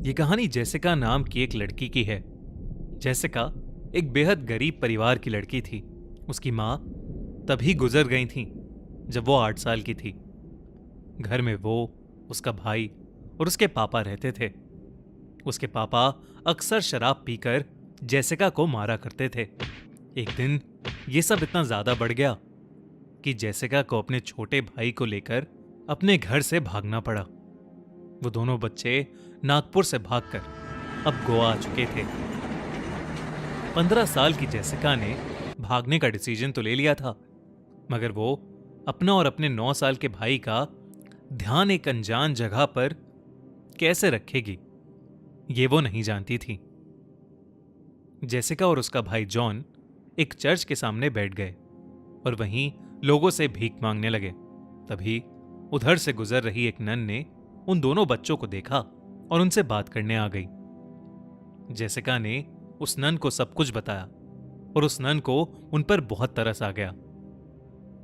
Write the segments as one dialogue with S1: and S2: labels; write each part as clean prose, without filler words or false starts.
S1: ये कहानी जेसिका नाम की एक लड़की की है। जेसिका एक बेहद गरीब परिवार की लड़की थी। उसकी माँ तभी गुजर गई थी जब वो 8 साल की थी। घर में वो, उसका भाई और उसके पापा रहते थे। उसके पापा अक्सर शराब पीकर जेसिका को मारा करते थे। एक दिन ये सब इतना ज्यादा बढ़ गया कि जेसिका को अपने छोटे भाई को लेकर अपने घर से भागना पड़ा। वो दोनों बच्चे नागपुर से भागकर अब गोवा आ चुके थे। 15 साल की जेसिका ने भागने का डिसीजन तो ले लिया था, मगर वो अपना और अपने 9 साल के भाई का ध्यान एक अनजान जगह पर कैसे रखेगी, ये वो नहीं जानती थी। जेसिका और उसका भाई जॉन एक चर्च के सामने बैठ गए और वहीं लोगों से भीख मांगने लगे। तभी उधर से गुजर रही एक नन ने उन दोनों बच्चों को देखा और उनसे बात करने आ गई। जेसिका ने उस नन को सब कुछ बताया और उस नन को उन पर बहुत तरस आ गया।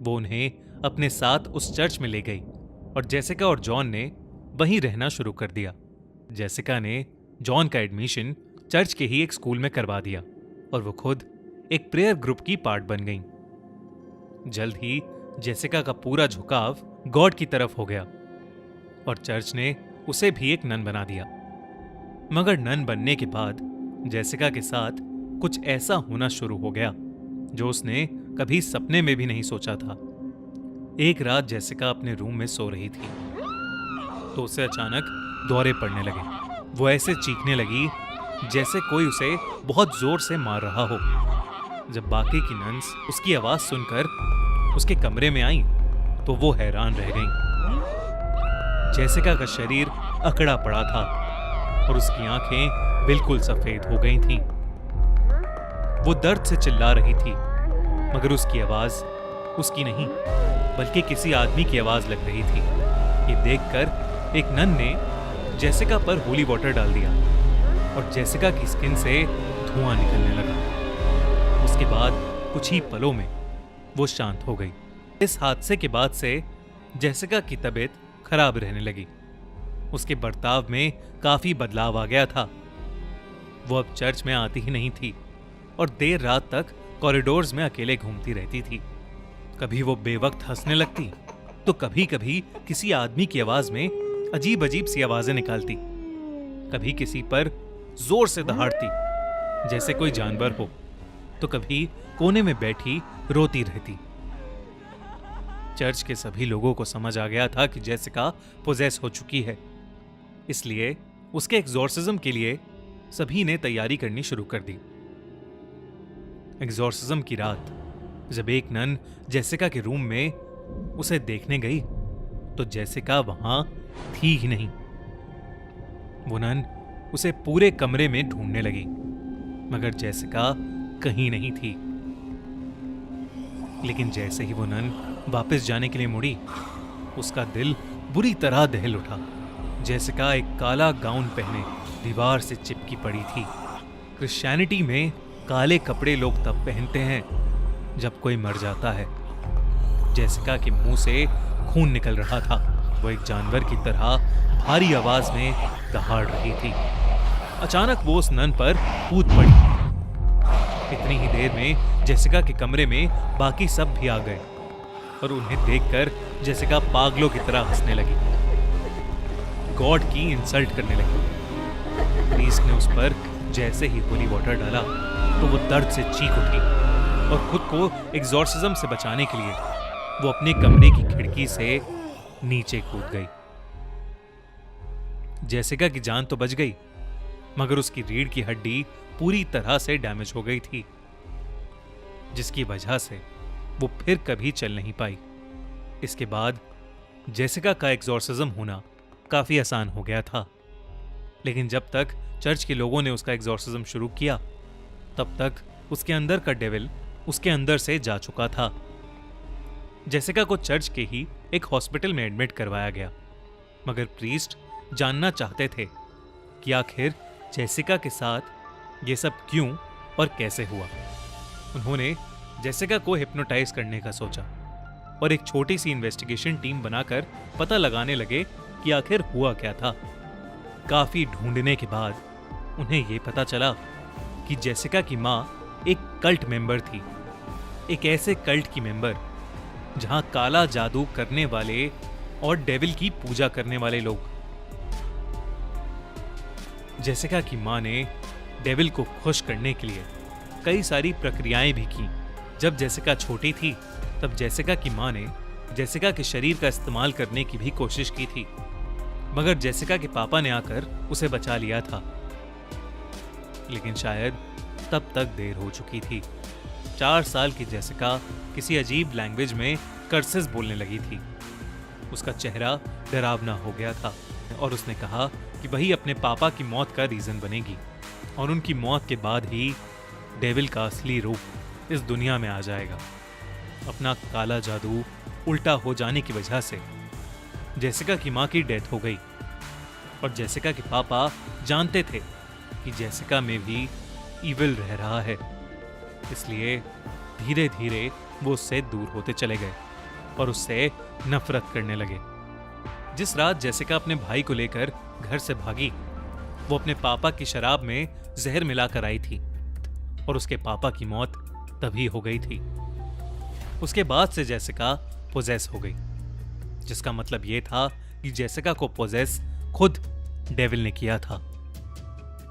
S1: वो उन्हें अपने साथ उस चर्च में ले गई और जेसिका और जॉन ने वहीं रहना शुरू कर दिया। जेसिका ने जॉन का एडमिशन चर्च के ही एक स्कूल में करवा दिया और वो खुद एक प्रेयर ग्रुप की पार्ट बन गई। जल्द ही जेसिका का पूरा झुकाव गॉड की तरफ हो गया और चर्च ने उसे भी एक नन बना दिया। मगर नन बनने के बाद जेसिका के साथ कुछ ऐसा होना शुरू हो गया जो उसने कभी सपने में भी नहीं सोचा था। एक रात जेसिका अपने रूम में सो रही थी तो उसे अचानक दौरे पड़ने लगे। वो ऐसे चीखने लगी जैसे कोई उसे बहुत जोर से मार रहा हो। जब बाकी की नन्स उसकी आवाज सुनकर उसके कमरे में आई तो वो हैरान रह गईं। जेसिका का शरीर अकड़ा पड़ा था और उसकी आंखें बिल्कुल सफेद हो गई थीं। वो दर्द से चिल्ला रही थी, मगर उसकी आवाज उसकी नहीं बल्कि किसी आदमी की आवाज लग रही थी। ये देखकर एक नन ने जेसिका पर होली वाटर डाल दिया और जेसिका की स्किन से धुआं निकलने लगा। उसके बाद कुछ ही पलों में वो शांत हो गई। इस हादसे के बाद से जेसिका की तबीयत खराब रहने लगी। उसके बर्ताव में काफी बदलाव आ गया था। वो अब चर्च में आती ही नहीं थी और देर रात तक कॉरिडोर्स में अकेले घूमती रहती थी। कभी वो बेवक्त हंसने लगती तो कभी कभी किसी आदमी की आवाज में अजीब अजीब सी आवाजें निकालती। कभी किसी पर जोर से दहाड़ती जैसे कोई जानवर हो, तो कभी कोने में बैठी रोती रहती। चर्च के सभी लोगों को समझ आ गया था कि जेसिका पोजेस हो चुकी है, इसलिए उसके एग्जॉर्सिज्म के लिए सभी ने तैयारी करनी शुरू कर दी। एग्जॉर्सिज्म की रात जब एक नन जेसिका के रूम में उसे देखने गई तो जेसिका वहां थी ही नहीं। वो नन उसे पूरे कमरे में ढूंढने लगी, मगर जेसिका कहीं नहीं थी। लेकिन जैसे ही वो नन वापस जाने के लिए मुड़ी, उसका दिल बुरी तरह दहल उठा। जेसिका एक काला गाउन पहने दीवार से चिपकी पड़ी थी। क्रिश्चियनिटी में काले कपड़े लोग तब पहनते हैं जब कोई मर जाता है। जेसिका के मुंह से खून निकल रहा था। वो एक जानवर की तरह भारी आवाज में दहाड़ रही थी। अचानक वो उस नन पर कूद पड़ी। इतनी ही देर में जेसिका के कमरे में बाकी सब भी आ गए और उन्हें देखकर जेसिका पागलों की तरह हंसने लगी, गॉड की इंसल्ट करने लगी। प्रीस्ट ने उस पर जैसे ही होली वाटर डाला तो वो दर्द से चीख उठी और खुद को एग्जॉर्सिज्म से बचाने के लिए वो अपने कमरे की खिड़की से नीचे कूद गई। जेसिका की जान तो बच गई, मगर उसकी रीढ़ की हड्डी पूरी तरह से डैमेज हो गई थी, जिसकी वजह से वो फिर कभी चल नहीं पाई। इसके बाद जेसिका का एग्जॉर्सिज्म होना काफी आसान हो गया था, लेकिन जब तक चर्च के लोगों ने उसका एग्जॉर्सिज्म शुरू किया तब तक उसके अंदर का डेविल उसके अंदर से जा चुका था। जेसिका को चर्च के ही एक हॉस्पिटल में एडमिट करवाया गया, मगर प्रीस्ट जानना चाहते थे कि आखिर जेसिका के साथ ये सब क्यों और कैसे हुआ। उन्होंने जेसिका को हिप्नोटाइज करने का सोचा और एक छोटी सी इन्वेस्टिगेशन टीम बनाकर पता लगाने लगे कि आखिर हुआ क्या था। काफी ढूंढने के बाद उन्हें यह पता चला कि जेसिका की मां एक कल्ट मेंबर थी, एक ऐसे कल्ट की मेंबर जहां काला जादू करने वाले और डेविल की पूजा करने वाले लोग। जेसिका की मां ने डेविल को खुश करने के लिए कई सारी प्रक्रियाएं भी की। जब जेसिका छोटी थी तब जेसिका की मां ने जेसिका के शरीर का इस्तेमाल करने की भी कोशिश की थी, मगर जेसिका के पापा ने आकर उसे बचा लिया था। लेकिन शायद तब तक देर हो चुकी थी। 4 साल की जेसिका किसी अजीब लैंग्वेज में कर्सेस बोलने लगी थी। उसका चेहरा डरावना हो गया था और उसने कहा कि वही अपने पापा की मौत का रीजन बनेगी और उनकी मौत के बाद ही डेविल का असली रूप इस दुनिया में आ जाएगा। अपना काला जादू उल्टा हो जाने की वजह से जेसिका की मां की डेथ हो गई और जेसिका के पापा जानते थे कि जेसिका में भी इविल रह रहा है, इसलिए धीरे धीरे वो उससे दूर होते चले गए और उससे नफरत करने लगे। जिस रात जेसिका अपने भाई को लेकर घर से भागी, वो अपने पापा की शराब में जहर मिलाकर आई थी और उसके पापा की मौत तभी हो गई थी। उसके बाद से जेसिका पोजेस हो गई, जिसका मतलब यह था कि जेसिका को पोजेस खुद डेविल ने किया था।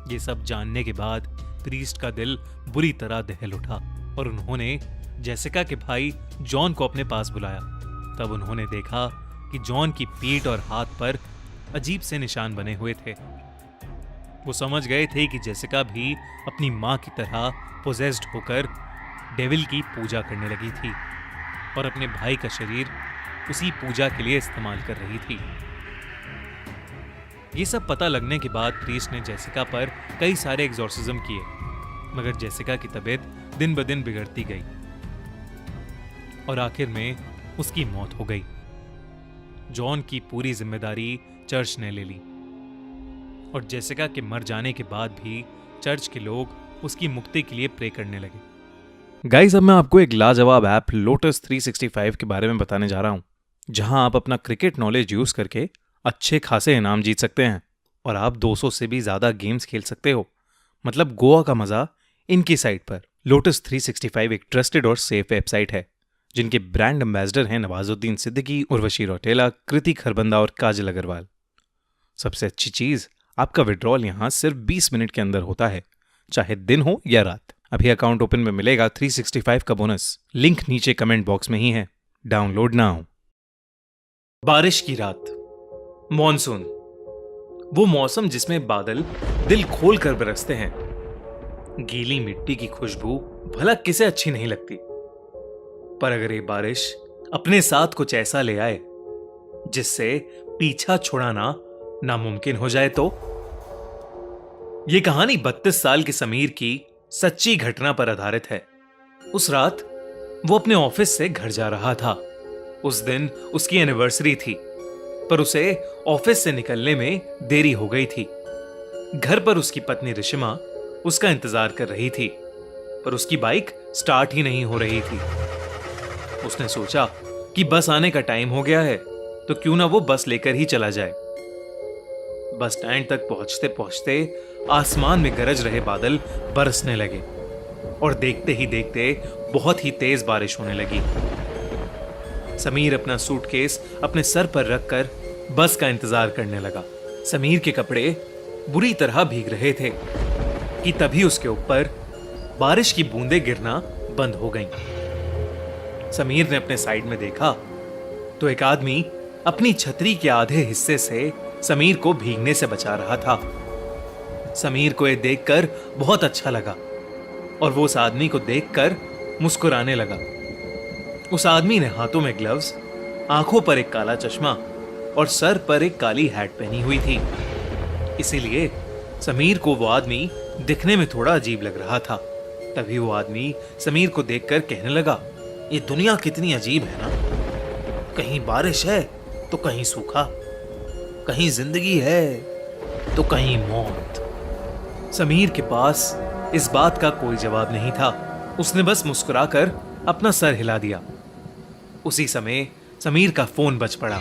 S1: ये सब जानने के बाद प्रीस्ट का दिल बुरी तरह दहल उठा और उन्होंने जेसिका के भाई जॉन को अपने पास बुलाया। तब उन्होंने देखा कि जॉन की पीठ और हाथ पर अजीब से निशान बने हुए थे। वो समझ गए थे कि जेसिका भी अपनी मां की तरह पोजेस्ड होकर डेविल की पूजा करने लगी थी और अपने भाई का शरीर उसी पूजा के लिए इस्तेमाल कर रही थी। ये सब पता लगने के बाद प्रीस्ट ने जेसिका पर कई सारे एग्जॉर्सिज्म किए, मगर जेसिका की तबीयत दिन ब दिन बिगड़ती गई और आखिर में उसकी मौत हो गई। जॉन की पूरी जिम्मेदारी चर्च ने ले ली और जेसिका के मर जाने के बाद भी चर्च के लोग उसकी मुक्ति के लिए प्रे करने लगे। गाइस, अब मैं आपको एक लाजवाब ऐप लोटस 365 के बारे में बताने जा रहा हूं, जहां आप अपना क्रिकेट नॉलेज यूज करके अच्छे खासे इनाम जीत सकते हैं और आप 200 से भी ज्यादा गेम्स खेल सकते हो। मतलब गोवा का मजा इनकी साइट पर। लोटस 365 एक ट्रस्टेड और सेफ वेबसाइट है जिनके ब्रांड एम्बेसडर हैं नवाजुद्दीन सिद्दीकी, उर्वशी रौटेला, कृति खरबंदा और काजल अग्रवाल। सबसे अच्छी चीज, आपका विड्रॉल यहां सिर्फ 20 मिनट के अंदर होता है, चाहे दिन हो या रात। अभी अकाउंट ओपन में मिलेगा 365 का बोनस। लिंक नीचे कमेंट बॉक्स में ही है, डाउनलोड नाउ। बारिश की रात, मॉनसून, वो मौसम जिसमें बादल दिल खोल कर बरसते हैं। गीली मिट्टी की खुशबू भला किसे अच्छी नहीं लगती, पर अगर ये बारिश अपने साथ कुछ ऐसा ले आए जिससे पीछा छुड़ाना नामुमकिन हो जाए तो। यह कहानी 32 साल के समीर की सच्ची घटना पर आधारित है। उस रात वो अपने ऑफिस से घर जा रहा था। उस दिन उसकी एनिवर्सरी थी, पर उसे ऑफिस से निकलने में देरी हो गई थी। घर पर उसकी पत्नी रिशिमा उसका इंतजार कर रही थी, पर उसकी बाइक स्टार्ट ही नहीं हो रही थी। उसने सोचा कि बस आने का टाइम हो गया है, तो क्यों ना वो बस लेकर ही चला जाए। बस स्टैंड तक पहुंचते पहुंचते आसमान में गरज रहे बादल बरसने लगे और देखते ही देखते बहुत ही तेज बारिश होने लगी। समीर अपना सूटकेस अपने सर पर रखकर बस का इंतजार करने लगा। समीर के कपड़े बुरी तरह भीग रहे थे कि तभी उसके ऊपर बारिश की बूंदें गिरना बंद हो गईं। समीर ने अपने साइड में देखा तो एक आदमी अपनी छतरी के आधे हिस्से से समीर को भीगने से बचा रहा था। समीर को यह देखकर बहुत अच्छा लगा और वो उस आदमी को देखकर मुस्कुराने लगा। उस आदमी ने हाथों में ग्लव्स, आंखों पर एक काला चश्मा और सर पर एक काली हैट पहनी हुई थी। इसीलिए समीर को वो आदमी दिखने में थोड़ा अजीब लग रहा था। तभी वो आदमी समीर को देखकर कहने लगा, ये दुनिया कितनी अजीब है ना, कहीं बारिश है तो कहीं सूखा, कहीं जिंदगी है तो कहीं मौत। समीर के पास इस बात का कोई जवाब नहीं था। उसने बस मुस्कुराकर अपना सर हिला दिया। उसी समय समीर का फोन बज पड़ा।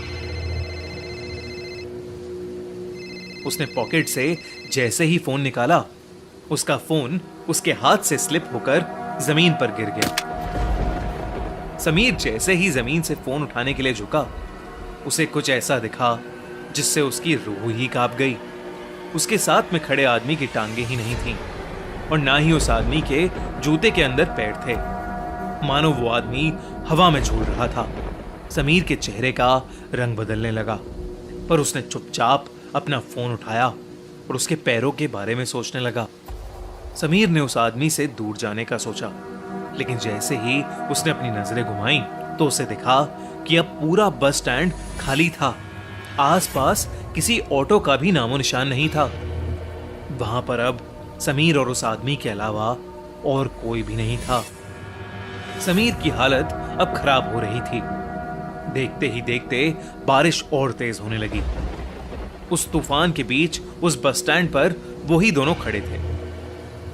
S1: उसने पॉकेट से जैसे ही फोन निकाला, उसका फोन उसके हाथ से स्लिप होकर जमीन पर गिर गया। समीर जैसे ही जमीन से फोन उठाने के लिए झुका, उसे कुछ ऐसा दिखा जिससे उसकी रूह ही कांप गई। उसके साथ में खड़े आदमी की टांगे ही नहीं थीं और ना ही उस आदमी के जूते के अंदर पैर थे। मानो वो आदमी हवा में झूल रहा था। समीर के चेहरे का रंग बदलने लगा, पर उसने चुपचाप अपना फोन उठाया और उसके पैरों के बारे में सोचने लगा। समीर ने उस आदमी से दूर जाने का सोचा, लेकिन जैसे ही उसने अपनी नजरें घुमाई तो उसे दिखा कि अब पूरा बस स्टैंड खाली था। आसपास किसी ऑटो का भी नामो निशान नहीं था। वहां पर अब समीर और उस आदमी के अलावा और कोई भी नहीं था। समीर की हालत अब खराब हो रही थी। देखते ही देखते बारिश और तेज होने लगी। उस तूफान के बीच उस बस स्टैंड पर वही दोनों खड़े थे।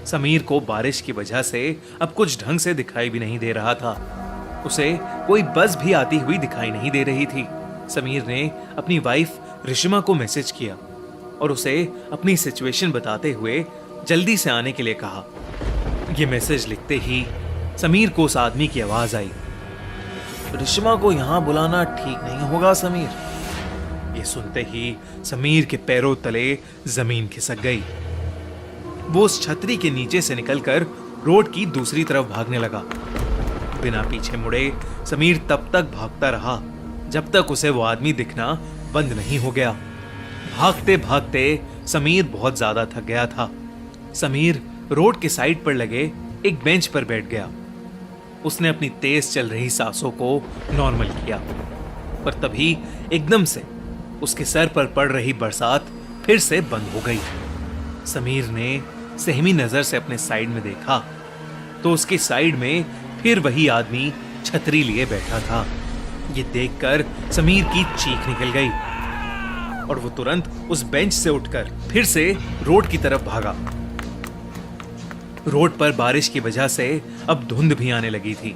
S1: समीर को बारिश की वजह से अब कुछ ढंग से दिखाई भी नहीं दे रहा था। उसे कोई बस भी आती हुई दिखाई नहीं दे रही थी। समीर ने अपनी वाइफ रिशिमा को मैसेज किया और उसे अपनी सिचुएशन बताते हुए जल्दी से आने के लिए कहा। यह मैसेज लिखते ही समीर को उस आदमी की आवाज आई, रिशिमा को यहां बुलाना ठीक नहीं होगा समीर। ये सुनते ही समीर के पैरों तले जमीन खिसक गई। वो उस छतरी के नीचे से निकलकर रोड की दूसरी तरफ भागने लगा। बिना पीछे मुड़े समीर तब तक भागता रहा जब तक उसे वो आदमी दिखना बंद नहीं हो गया। भागते भागते समीर बहुत ज्यादा थक गया था। समीर रोड के साइड पर लगे एक बेंच पर बैठ गया। उसने अपनी तेज चल रही सांसों को नॉर्मल किया, पर तभी एकदम से उसके सर पर पड़ रही बरसात फिर से बंद हो गई। समीर ने सहमी नजर से अपने साइड में देखा तो उसकी साइड में फिर वही आदमी छतरी लिए बैठा था। ये देखकर समीर की चीख निकल गई और वो तुरंत उस बेंच से उठकर फिर से रोड की तरफ भागा। रोड पर बारिश की वजह से अब धुंध भी आने लगी थी।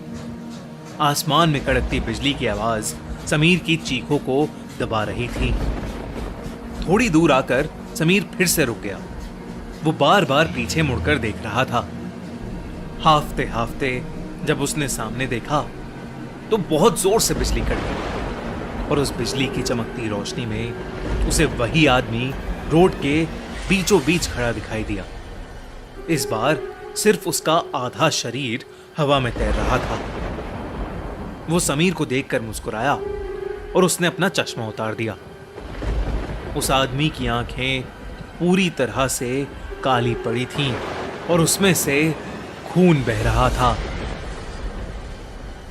S1: आसमान में कड़कती बिजली की आवाज समीर की चीखों को दबा रही थी। थोड़ी दूर आकर समीर फिर से रुक गया। वो बार बार पीछे मुड़कर देख रहा था। हाफते हाफते जब उसने सामने देखा तो बहुत जोर से बिजली कड़की और उस बिजली की चमकती रोशनी में उसे वही आदमी रोड के बीचों बीच खड़ा दिखाई दिया। इस बार सिर्फ उसका आधा शरीर हवा में तैर रहा था। वो समीर को देखकर मुस्कुराया और उसने अपना चश्मा उतार दिया। उस आदमी की आंखें पूरी तरह से काली पड़ी थीं और उसमें से खून बह रहा था।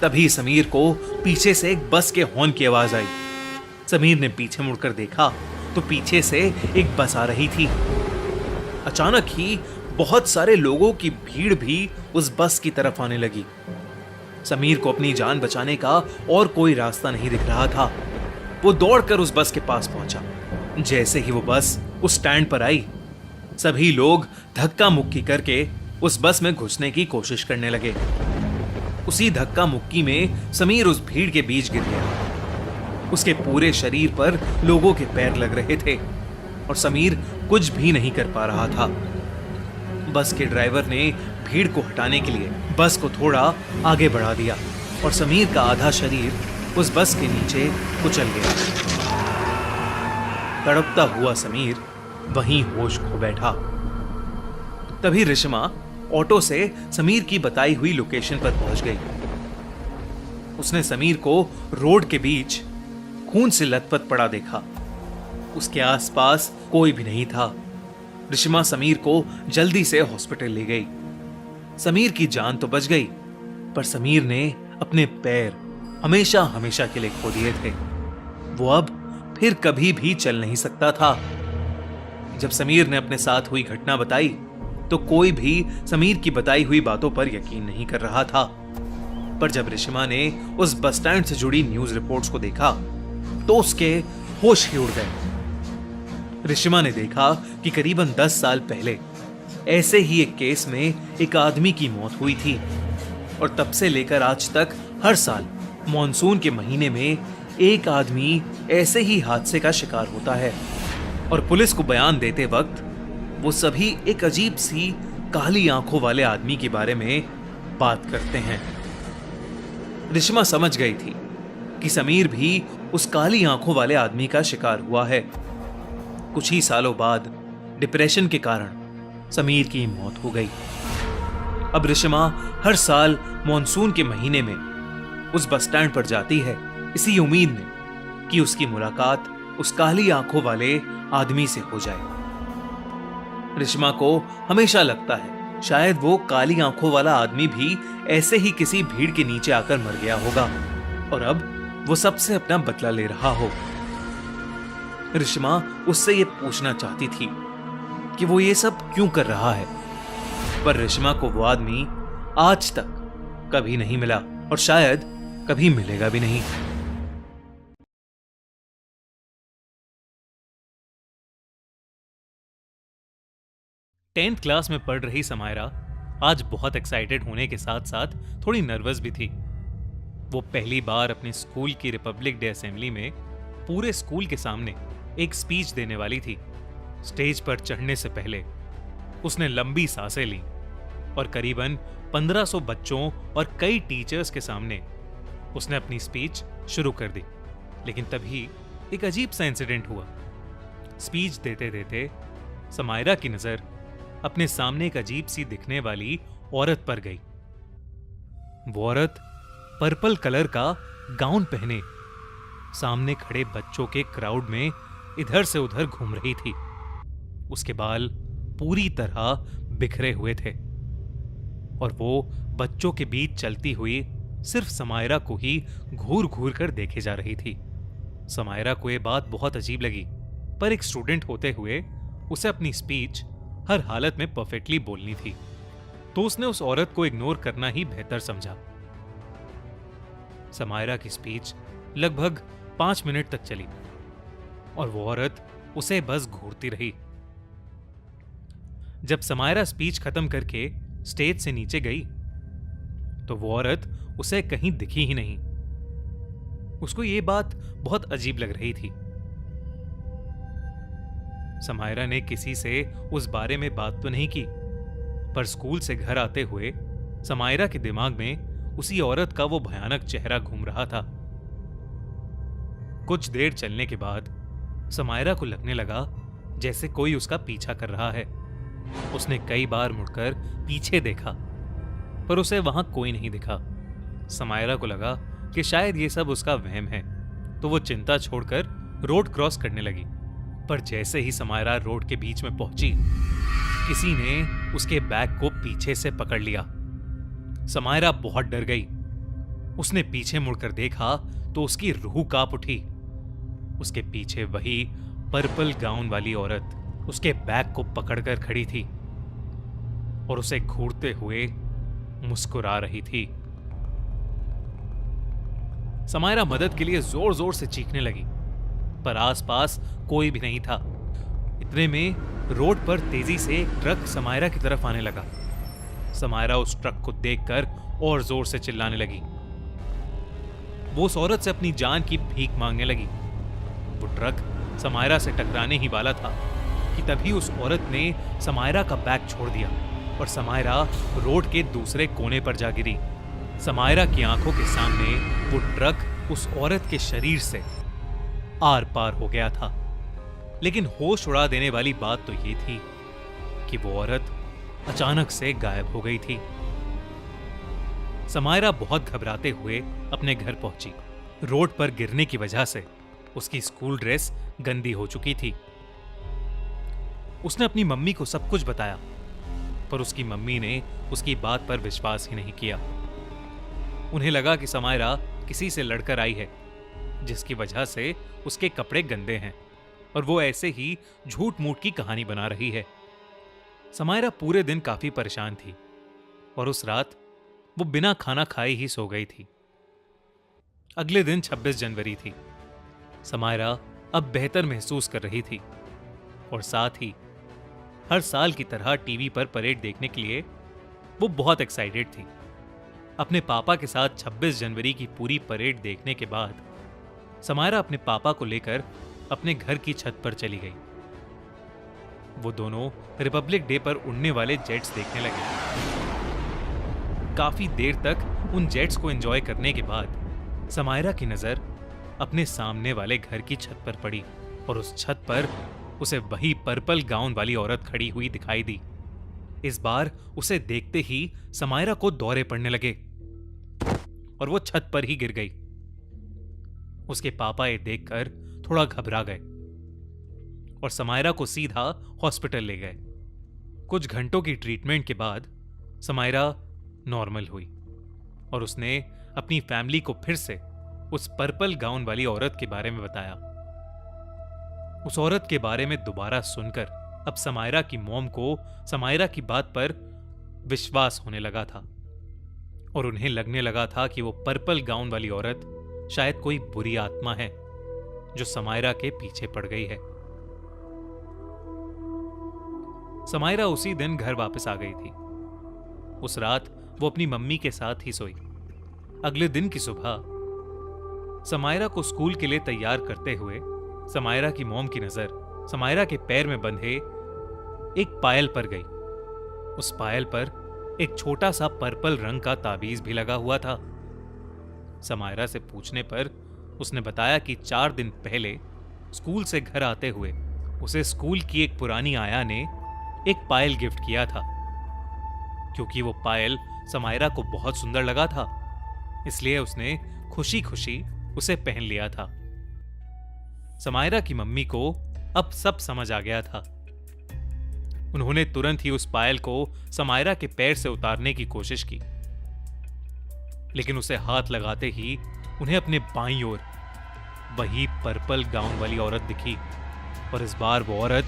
S1: तभी समीर को पीछे से एक बस के हॉर्न की आवाज आई। समीर ने पीछे मुड़कर देखा तो पीछे से एक बस आ रही थी। अचानक ही बहुत सारे लोगों की भीड़ भी उस बस की तरफ आने लगी। समीर को अपनी जान बचाने का और कोई रास्ता नहीं दिख रहा था। वो दौड़कर उस बस के पास पहुंचा। जैसे ही वो बस उस स्टैंड पर आई, सभी लोग धक्का मुक्की करके उस बस में घुसने की कोशिश करने लगे। उसी धक्का मुक्की में समीर उस भीड़ के बीच गिर गया। उसके पूरे शरीर पर लोगों के पैर लग रहे थे और समीर कुछ भी नहीं कर पा रहा था। बस के ड्राइवर ने भीड़ को हटाने के लिए बस को थोड़ा आगे बढ़ा दिया और समीर का आधा शरीर उस बस के नीचे कुचल गया। तड़पता हुआ समीर वहीं होश खो बैठा। तभी रिशिमा ऑटो से समीर की बताई हुई लोकेशन पर पहुंच गई। उसने समीर को रोड के बीच खून से लथपथ पड़ा देखा। उसके आसपास कोई भी नहीं था। रिशिमा समीर को जल्दी से हॉस्पिटल ले गई। समीर की जान तो बच गई, पर समीर ने अपने पैर हमेशा हमेशा के लिए खो दिए थे। वो अब फिर कभी भी चल नहीं सकता था। जब समीर ने अपने साथ हुई घटना बताई तो कोई भी समीर की बताई हुई बातों पर यकीन नहीं कर रहा था। पर जब रिशिमा ने उस बस स्टैंड से जुड़ी न्यूज रिपोर्ट्स को देखा तो उसके होश ही उड़ गए। रिशिमा ने देखा कि करीबन 10 साल पहले ऐसे ही एक केस में एक आदमी की मौत हुई थी और तब से लेकर आज तक हर साल मॉनसून के महीने में एक आदमी ऐसे ही हादसे का शिकार होता है। और पुलिस को बयान देते वक्त वो सभी एक अजीब सी काली आंखों वाले आदमी के बारे में बात करते हैं। रिश्मा समझ गई थी कि समीर भी उस काली आंखों वाले आदमी का शिकार हुआ है। कुछ ही सालों बाद डिप्रेशन के कारण समीर की मौत हो गई। अब रिश्मा हर साल मॉनसून के महीने में उस बस स्टैंड पर जाती है, इसी उम्मीद में कि उसकी मुलाकात उस काली आंखों वाले आदमी से हो जाए। रिश्मा को हमेशा लगता है शायद वो काली आंखों वाला आदमी भी ऐसे ही किसी भीड़ के नीचे आकर मर गया होगा और अब वो सबसे अपना बदला ले रहा हो। रिश्मा उससे ये पूछना चाहती थी कि वो ये सब क्यों कर रहा है, पर रिश्मा को वो आदमी आज तक कभी नहीं मिला और शायद कभी मिलेगा भी नहीं। 10th क्लास में पढ़ रही समायरा आज बहुत एक्साइटेड होने के साथ साथ थोड़ी नर्वस भी थी। वो पहली बार अपने स्कूल की रिपब्लिक डे असेंबली में पूरे स्कूल के सामने एक स्पीच देने वाली थी। स्टेज पर चढ़ने से पहले उसने लंबी सांसें ली और करीबन 1500 बच्चों और कई टीचर्स के सामने उसने अपनी स्पीच शुरू कर दी। लेकिन तभी एक अजीब सा इंसिडेंट हुआ। स्पीच देते देते समायरा की नजर अपने सामने एक अजीब सी दिखने वाली औरत पर गई। वो औरत पर्पल कलर का गाउन पहने सामने खड़े बच्चों के क्राउड में इधर से उधर घूम रही थी। उसके बाल पूरी तरह बिखरे हुए थे और वो बच्चों के बीच चलती हुई सिर्फ समायरा को ही घूर घूर कर देखे जा रही थी। समायरा को यह बात बहुत अजीब लगी, पर एक स्टूडेंट होते हुए उसे अपनी स्पीच हर हालत में परफेक्टली बोलनी थी, तो उसने उस औरत को इग्नोर करना ही बेहतर समझा। समायरा की स्पीच लगभग 5 मिनट तक चली और वो औरत उसे बस घूरती रही। जब समायरा स्पीच खत्म करके स्टेज से नीचे गई तो वो औरत उसे कहीं दिखी ही नहीं। उसको ये बात बहुत अजीब लग रही थी। समायरा ने किसी से उस बारे में बात तो नहीं की, पर स्कूल से घर आते हुए समायरा के दिमाग में उसी औरत का वो भयानक चेहरा घूम रहा था। कुछ देर चलने के बाद समायरा को लगने लगा जैसे कोई उसका पीछा कर रहा है। उसने कई बार मुड़कर पीछे देखा, पर उसे वहां कोई नहीं दिखा। समायरा को लगा कि शायद ये सब उसका वहम है, तो वो चिंता छोड़कर रोड क्रॉस करने लगी। पर जैसे ही समायरा रोड के बीच में पहुंची, किसी ने उसके बैग को पीछे से पकड़ लिया। समायरा बहुत डर गई। उसने पीछे मुड़कर देखा तो उसकी रूह कांप उठी। उसके पीछे वही पर्पल गाउन वाली औरत उसके बैग को पकड़कर खड़ी थी और उसे घूरते हुए मुस्कुरा रही थी। समायरा मदद के लिए जोर जोर से चीखने लगी, पर आसपास कोई भी नहीं था। इतने में रोड पर तेजी से एक ट्रक समायरा की तरफ आने लगा। समायरा उस ट्रक को देखकर और जोर से चिल्लाने लगी। वो उस औरत से अपनी जान की भीख मांगने लगी। वो ट्रक समायरा से टकराने ही वाला था कि तभी उस औरत ने समायरा का बैग छोड़ दिया और समायरा रोड के दूसरे कोने पर जा गिरी। समायरा की आंखों के सामने वो ट्रक उस औरत के शरीर से आर पार हो गया था। लेकिन होश उड़ा देने वाली बात तो ये थी कि वो औरत अचानक से गायब हो गई थी। समायरा बहुत घबराते हुए अपने घर पहुंची। रोड पर गिरने की वजह से उसकी स्कूल ड्रेस गंदी हो चुकी थी। उसने अपनी मम्मी को सब कुछ बताया, पर उसकी मम्मी ने उसकी बात पर विश्वास ही नहीं किया। उन्हें लगा कि समायरा किसी से लड़कर आई है, जिसकी वजह से उसके कपड़े गंदे हैं और वो ऐसे ही झूठ मूठ की कहानी बना रही है। समायरा पूरे दिन काफी परेशान थी और उस रात वो बिना खाना खाए ही सो गई थी। अगले दिन 26 जनवरी थी। समायरा अब बेहतर महसूस कर रही थी और साथ ही हर साल की तरह टीवी पर परेड देखने के लिए वो बहुत एक्साइटेड थी। अपने पापा के साथ 26 जनवरी की पूरी परेड देखने के बाद समायरा अपने पापा को लेकर अपने घर की छत पर चली गई वो दोनों रिपब्लिक डे पर उड़ने वाले जेट्स देखने लगे। काफी देर तक उन जेट्स को एंजॉय करने के बाद समायरा की नजर अपने सामने वाले घर की छत पर पड़ी और उस छत पर उसे वही पर्पल गाउन वाली औरत खड़ी हुई दिखाई दी। इस बार उसे देखते ही समायरा को दौरे पड़ने लगे और वो छत पर ही गिर गई। उसके पापा ये देखकर थोड़ा घबरा गए और समायरा को सीधा हॉस्पिटल ले गए। कुछ घंटों की ट्रीटमेंट के बाद समायरा नॉर्मल हुई और उसने अपनी फैमिली को फिर से उस पर्पल गाउन वाली औरत के बारे में बताया। उस औरत के बारे में दोबारा सुनकर अब समायरा की मॉम को समायरा की बात पर विश्वास होने लगा था और उन्हें लगने लगा था कि वो पर्पल गाउन वाली औरत शायद कोई बुरी आत्मा है जो समायरा के पीछे पड़ गई है। समायरा उसी दिन घर वापस आ गई थी। उस रात वो अपनी मम्मी के साथ ही सोई। अगले दिन की सुबह समायरा को स्कूल के लिए तैयार करते हुए समायरा की मॉम की नजर समायरा के पैर में बंधे एक पायल पर गई। उस पायल पर एक छोटा सा पर्पल रंग का ताबीज भी लगा हुआ था। समायरा से पूछने पर उसने बताया कि 4 दिन पहले स्कूल से घर आते हुए उसे स्कूल की एक पुरानी आया ने एक पायल गिफ्ट किया था। क्योंकि वो पायल समायरा को बहुत सुंदर लगा था, इसलिए उसने खुशी खुशी उसे पहन लिया था। समायरा की मम्मी को अब सब समझ आ गया था। उन्होंने तुरंत ही उस पायल को समायरा के पैर से उतारने की कोशिश की, लेकिन उसे हाथ लगाते ही उन्हें अपने बाईं ओर वही पर्पल गाउन वाली औरत दिखी और इस बार वो औरत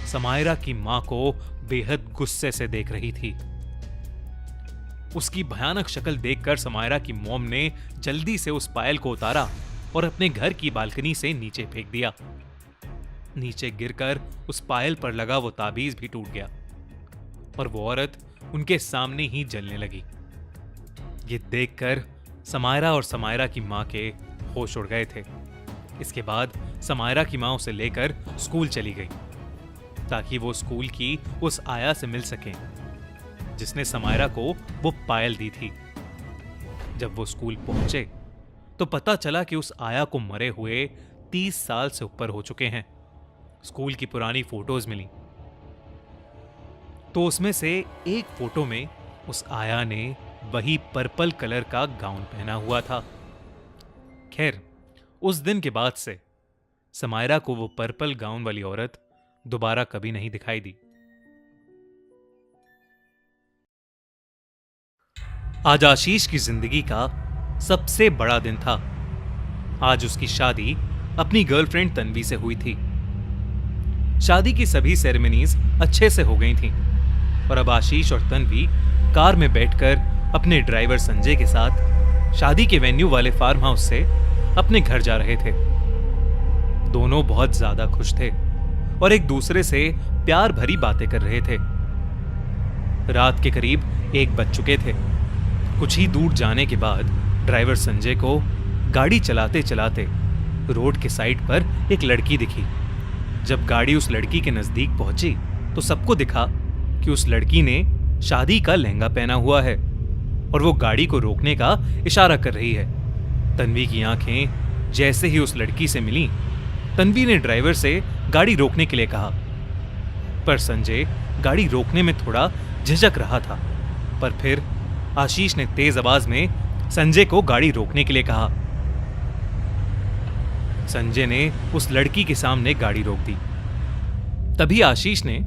S1: समायरा की मां को बेहद गुस्से से देख रही थी। उसकी भयानक शक्ल देखकर समायरा की मॉम ने जल्दी से उस पायल को उतारा और अपने घर की बालकनी से नीचे फेंक दिया। नीचे गिरकर उस पायल पर लगा वो ताबीज भी टूट गया और वो औरत उनके सामने ही जलने लगी। ये देखकर समायरा और समायरा की मां के होश उड़ गए थे। इसके बाद समायरा की मां उसे लेकर स्कूल चली गई ताकि वो स्कूल की उस आया से मिल सके जिसने समायरा को वो पायल दी थी। जब वो स्कूल पहुंचे तो पता चला कि उस आया को मरे हुए 30 साल से ऊपर हो चुके हैं। स्कूल की पुरानी फोटोज मिली तो उसमें से एक फोटो में उस आया ने वही पर्पल कलर का गाउन पहना हुआ था। खैर, उस दिन के बाद से समायरा को वो पर्पल गाउन वाली औरत दोबारा कभी नहीं दिखाई दी। आज आशीष की जिंदगी का सबसे बड़ा दिन था। आज उसकी शादी अपनी गर्लफ्रेंड तन्वी से हुई थी। शादी की सभी सेरेमनीज अच्छे से हो गई थीं और अब आशीष और तन्वी कार में बैठकर अपने ड्राइवर संजय के साथ शादी के वेन्यू वाले फार्म हाउस से अपने घर जा रहे थे। दोनों बहुत ज्यादा खुश थे और एक दूसरे से प्यार भरी बातें कर रहे थे। रात के करीब 1 बज चुके थे। कुछ ही दूर जाने के बाद ड्राइवर संजय को गाड़ी चलाते चलाते रोड के साइड पर एक लड़की दिखी। जब गाड़ी उस लड़की के नजदीक पहुंची तो सबको दिखा कि उस लड़की ने शादी का लहंगा पहना हुआ है और वो गाड़ी को रोकने का इशारा कर रही है। तन्वी की आंखें जैसे ही उस लड़की से मिली, तन्वी ने ड्राइवर से गाड़ी रोकने के लिए कहा, पर संजय गाड़ी रोकने में थोड़ा झिझक रहा था। पर फिर आशीष ने तेज आवाज में संजय को गाड़ी रोकने के लिए कहा। संजय ने उस लड़की के सामने गाड़ी रोक दी। तभी आशीष ने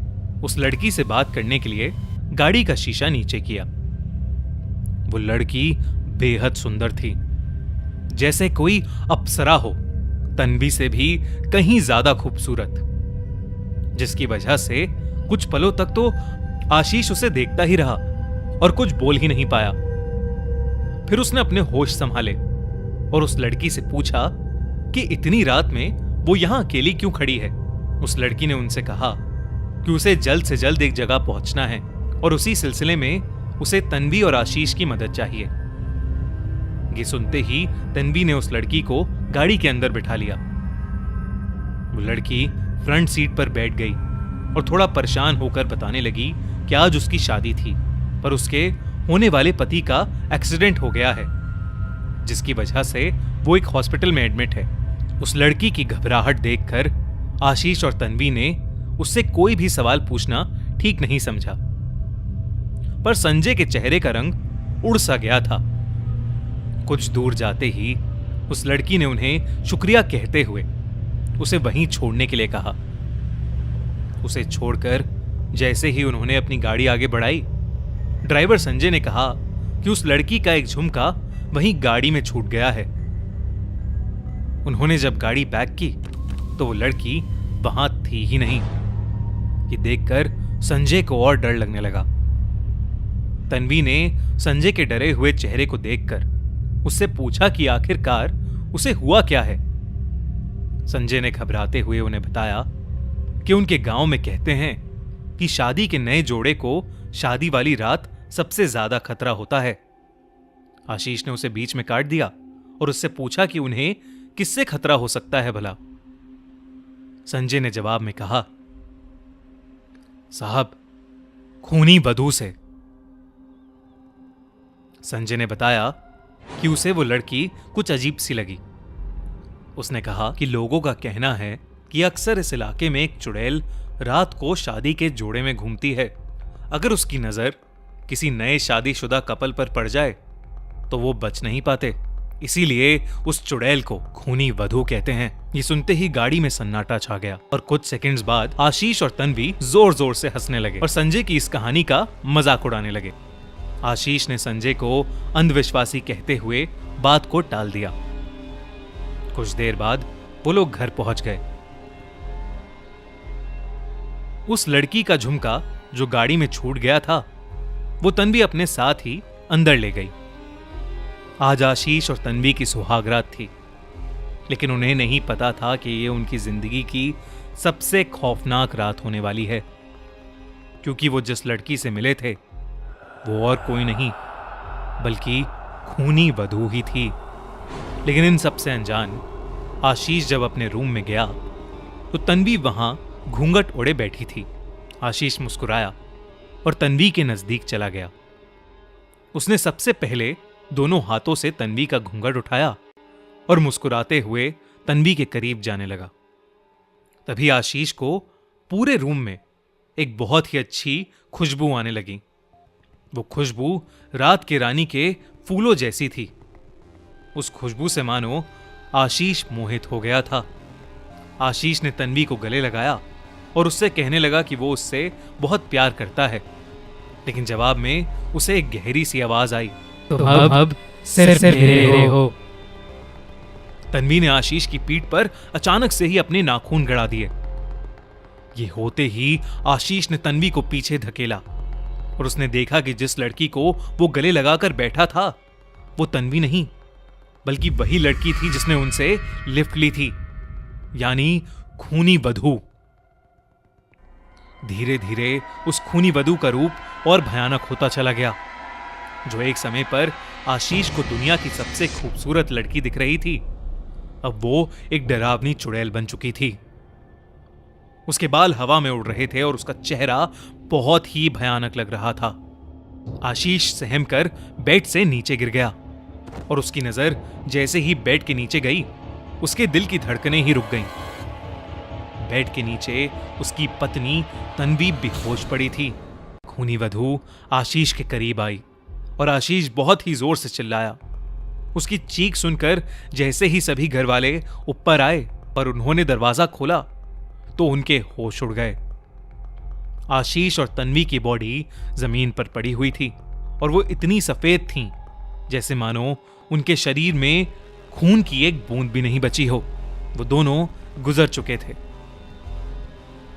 S1: उस लड़की से बात करने के लिए गाड़ी का शीशा नीचे किया। वो लड़की बेहद सुंदर थी, जैसे कोई अप्सरा हो, तन्वी से भी कहीं ज्यादा खूबसूरत, जिसकी वजह से कुछ पलों तक तो आशीष उसे देखता ही रहा और कुछ बोल ही नहीं पाया। फिर उसने अपने होश संभाले और उस लड़की से पूछा कि इतनी रात में वो यहां अकेली क्यों खड़ी है। उस लड़की ने उनसे कहा कि उसे जल्द से जल्द एक जगह पहुंचना है और उसी सिलसिले में उसे तन्वी और आशीष की मदद चाहिए। ये सुनते ही तन्वी ने उस लड़की को गाड़ी के अंदर बिठा लिया। वो लड़की फ्रंट सीट पर बैठ गई और थोड़ा परेशान होकर बताने लगी कि आज उसकी शादी थी, पर उसके होने वाले पति का एक्सीडेंट हो गया है, जिसकी वजह से वो एक हॉस्पिटल में एडमिट है। उस लड़की की घबराहट देखकर आशीष और तन्वी ने उससे कोई भी सवाल पूछना ठीक नहीं समझा, पर संजय के चेहरे का रंग उड़ सा गया था। कुछ दूर जाते ही उस लड़की ने उन्हें शुक्रिया कहते हुए उसे वहीं छोड़ने के लिए कहा। उसे छोड़कर जैसे ही उन्होंने अपनी गाड़ी आगे बढ़ाई, ड्राइवर संजय ने कहा कि उस लड़की का एक झुमका वहीं गाड़ी में छूट गया है। उन्होंने जब गाड़ी बैक की तो वो लड़की वहां थी ही नहीं। ये देखकर संजय को और डर लगने लगा। तन्वी ने संजय के डरे हुए चेहरे को देखकर उससे पूछा कि आखिरकार उसे हुआ क्या है। संजय ने घबराते हुए उन्हें बताया कि उनके गांव में कहते हैं कि शादी के नए जोड़े को शादी वाली रात सबसे ज्यादा खतरा होता है। आशीष ने उसे बीच में काट दिया और उससे पूछा कि उन्हें किससे खतरा हो सकता है भला। संजय ने जवाब में कहा, साहब, खूनी वधू से। संजय ने बताया कि उसे वो लड़की कुछ अजीब सी लगी। उसने कहा कि लोगों का कहना है कि अक्सर इस इलाके में एक चुड़ैल रात को शादी के जोड़े में घूमती है। अगर उसकी नजर किसी नए शादीशुदा कपल पर पड़ जाए तो वो बच नहीं पाते, इसीलिए उस चुड़ैल को खूनी वधू कहते हैं। ये सुनते ही गाड़ी में सन्नाटा छा गया और कुछ सेकंड्स बाद आशीष और तन्वी जोर जोर से हंसने लगे और संजय की इस कहानी का मजाक उड़ाने लगे। आशीष ने संजय को अंधविश्वासी कहते हुए बात को टाल दिया। कुछ देर बाद वो लोग घर पहुंच गए। उस लड़की का झुमका जो गाड़ी में छूट गया था, वो तन्वी अपने साथ ही अंदर ले गई। आज आशीष और तन्वी की सुहागरात थी, लेकिन उन्हें नहीं पता था कि ये उनकी जिंदगी की सबसे खौफनाक रात होने वाली है, क्योंकि वो जिस लड़की से मिले थे वो और कोई नहीं बल्कि खूनी वधू ही थी। लेकिन इन सबसे अनजान आशीष जब अपने रूम में गया तो तन्वी वहां घूंघट ओढ़े बैठी थी। आशीष मुस्कुराया और तन्वी के नजदीक चला गया। उसने सबसे पहले दोनों हाथों से तन्वी का घूंघट उठाया और मुस्कुराते हुए तन्वी के करीब जाने लगा। तभी आशीष को पूरे रूम में एक बहुत ही अच्छी खुशबू आने लगी। वो खुशबू रात के रानी के फूलों जैसी थी। उस खुशबू से मानो आशीष मोहित हो गया था। आशीष ने तन्वी को गले लगाया और उससे कहने लगा कि वो उससे बहुत प्यार करता है, लेकिन जवाब में उसे एक गहरी सी आवाज आई,
S2: तो अब सिर्फ मेरे हो।
S1: तन्वी ने आशीष की पीठ पर अचानक से ही अपने नाखून गड़ा दिए। ये होते ही आशीष ने तन्वी को पीछे धकेला और उसने देखा कि जिस लड़की को वो गले लगाकर बैठा था वो तन्वी नहीं बल्कि वही लड़की थी जिसने उनसे लिफ्ट ली थी, यानी खूनी वधू। धीरे धीरे उस खूनी वधू का रूप और भयानक होता चला गया। जो एक समय पर आशीष को दुनिया की सबसे खूबसूरत लड़की दिख रही थी, अब वो एक डरावनी चुड़ैल बन चुकी थी। उसके बाल हवा में उड़ रहे थे और उसका चेहरा बहुत ही भयानक लग रहा था। आशीष सहम कर बेड से नीचे गिर गया और उसकी नजर जैसे ही बेड के नीचे गई, उसके दिल की धड़कनें ही रुक गईं। बेड के नीचे उसकी पत्नी तन्वी बेहोश पड़ी थी। खूनी वधू आशीष के करीब आई और आशीष बहुत ही जोर से चिल्लाया। उसकी चीख सुनकर जैसे ही सभी घर वाले ऊपर आए, पर उन्होंने दरवाजा खोला तो उनके होश उड़ गए। आशीष और तन्वी की बॉडी जमीन पर पड़ी हुई थी और वो इतनी सफेद थीं जैसे मानो उनके शरीर में खून की एक बूंद भी नहीं बची हो। वो दोनों गुजर चुके थे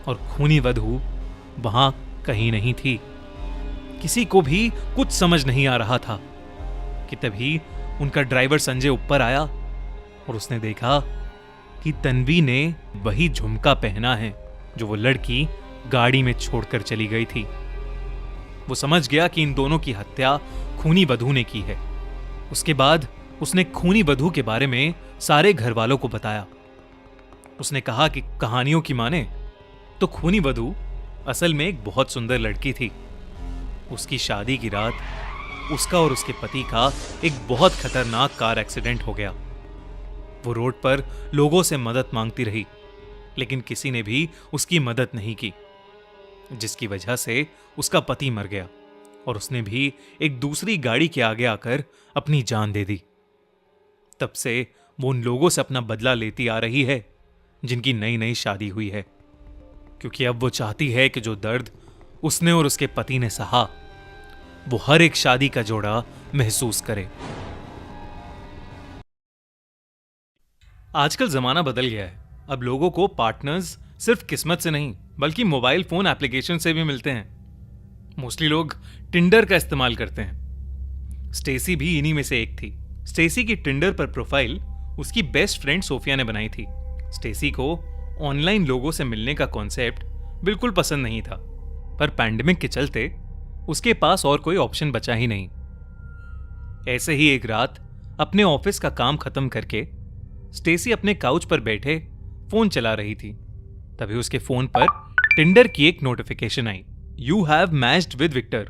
S1: और खूनी वधू वहां कहीं नहीं थी। किसी को भी कुछ समझ नहीं आ रहा था कि तभी उनका ड्राइवर संजय ऊपर आया और उसने देखा कि तन्वी ने वही झुमका पहना है जो वो लड़की गाड़ी में छोड़कर चली गई थी। वो समझ गया कि इन दोनों की हत्या खूनी वधू ने की है। उसके बाद उसने खूनी वधू के बारे में सारे घर वालों को बताया। उसने कहा कि कहानियों की माने तो खूनी वधू असल में एक बहुत सुंदर लड़की थी। उसकी शादी की रात उसका और उसके पति का एक बहुत खतरनाक कार एक्सीडेंट हो गया। वो रोड पर लोगों से मदद मांगती रही, लेकिन किसी ने भी उसकी मदद नहीं की, जिसकी वजह से उसका पति मर गया और उसने भी एक दूसरी गाड़ी के आगे आकर अपनी जान दे दी। तब से वो उन लोगों से अपना बदला लेती आ रही है जिनकी नई नई शादी हुई है, क्योंकि अब वो चाहती है कि जो दर्द उसने और उसके पति ने सहा वो हर एक शादी का जोड़ा महसूस करे। आजकल जमाना बदल गया है। अब लोगों को पार्टनर्स सिर्फ किस्मत से नहीं बल्कि मोबाइल फोन एप्लीकेशन से भी मिलते हैं। मोस्टली लोग टिंडर का इस्तेमाल करते हैं। स्टेसी भी इन्हीं में से एक थी। स्टेसी की टिंडर पर प्रोफाइल उसकी बेस्ट फ्रेंड सोफिया ने बनाई थी। स्टेसी को ऑनलाइन लोगों से मिलने का कॉन्सेप्ट बिल्कुल पसंद नहीं था, पर पैंडेमिक के चलते उसके पास और कोई ऑप्शन बचा ही नहीं। ऐसे ही एक रात अपने ऑफिस का काम खत्म करके स्टेसी अपने काउच पर बैठे फोन चला रही थी। तभी उसके फोन पर टिंडर की एक नोटिफिकेशन आई। You have matched with Victor.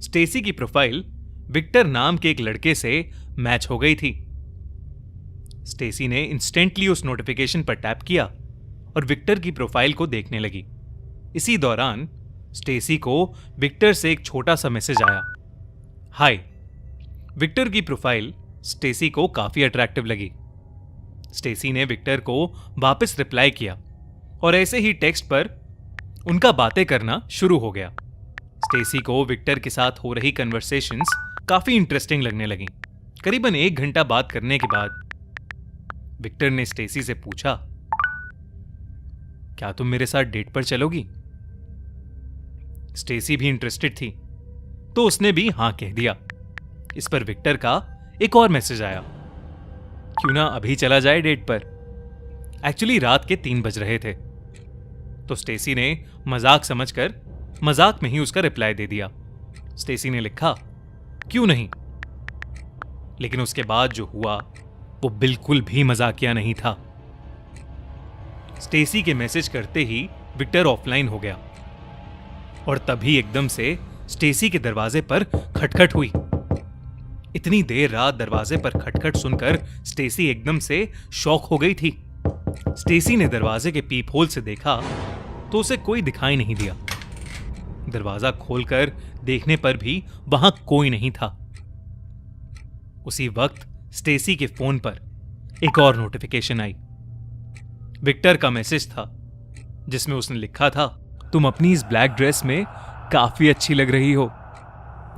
S1: Stacey की प्रोफाइल विक्टर नाम के एक लड़के से मैच हो गई थी। स्टेसी ने इंस्टेंटली उस नोटिफिकेशन पर टैप किया और विक्टर की प्रोफाइल को देखने लगी। इसी दौरान स्टेसी को विक्टर से एक छोटा सा मैसेज आया, हाय। विक्टर की प्रोफाइल स्टेसी को काफी अट्रैक्टिव लगी। स्टेसी ने विक्टर को वापस रिप्लाई किया और ऐसे ही टेक्स्ट पर उनका बातें करना शुरू हो गया। स्टेसी को विक्टर के साथ हो रही कन्वर्सेशंस काफी इंटरेस्टिंग लगने लगी। करीबन 1 घंटा बात करने के बाद विक्टर ने स्टेसी से पूछा, क्या तुम मेरे साथ डेट पर चलोगी? स्टेसी भी इंटरेस्टेड थी तो उसने भी हां कह दिया। इस पर विक्टर का एक और मैसेज आया, क्यों ना अभी चला जाए डेट पर। एक्चुअली रात के 3 बज रहे थे, तो स्टेसी ने मजाक समझकर मजाक में ही उसका रिप्लाई दे दिया। स्टेसी ने लिखा, क्यों नहीं। लेकिन उसके बाद जो हुआ वो बिल्कुल भी मजाकिया नहीं था। स्टेसी के मैसेज करते ही विक्टर ऑफलाइन हो गया और तभी एकदम से स्टेसी के दरवाजे पर खटखट हुई। इतनी देर रात दरवाजे पर खटखट सुनकर स्टेसी एकदम से शॉक हो गई थी। स्टेसी ने दरवाजे के पीप होल से देखा तो उसे कोई दिखाई नहीं दिया। दरवाजा खोलकर देखने पर भी वहां कोई नहीं था। उसी वक्त स्टेसी के फोन पर एक और नोटिफिकेशन आई। विक्टर का मैसेज था जिसमें उसने लिखा था, तुम अपनी इस ब्लैक ड्रेस में काफी अच्छी लग रही हो।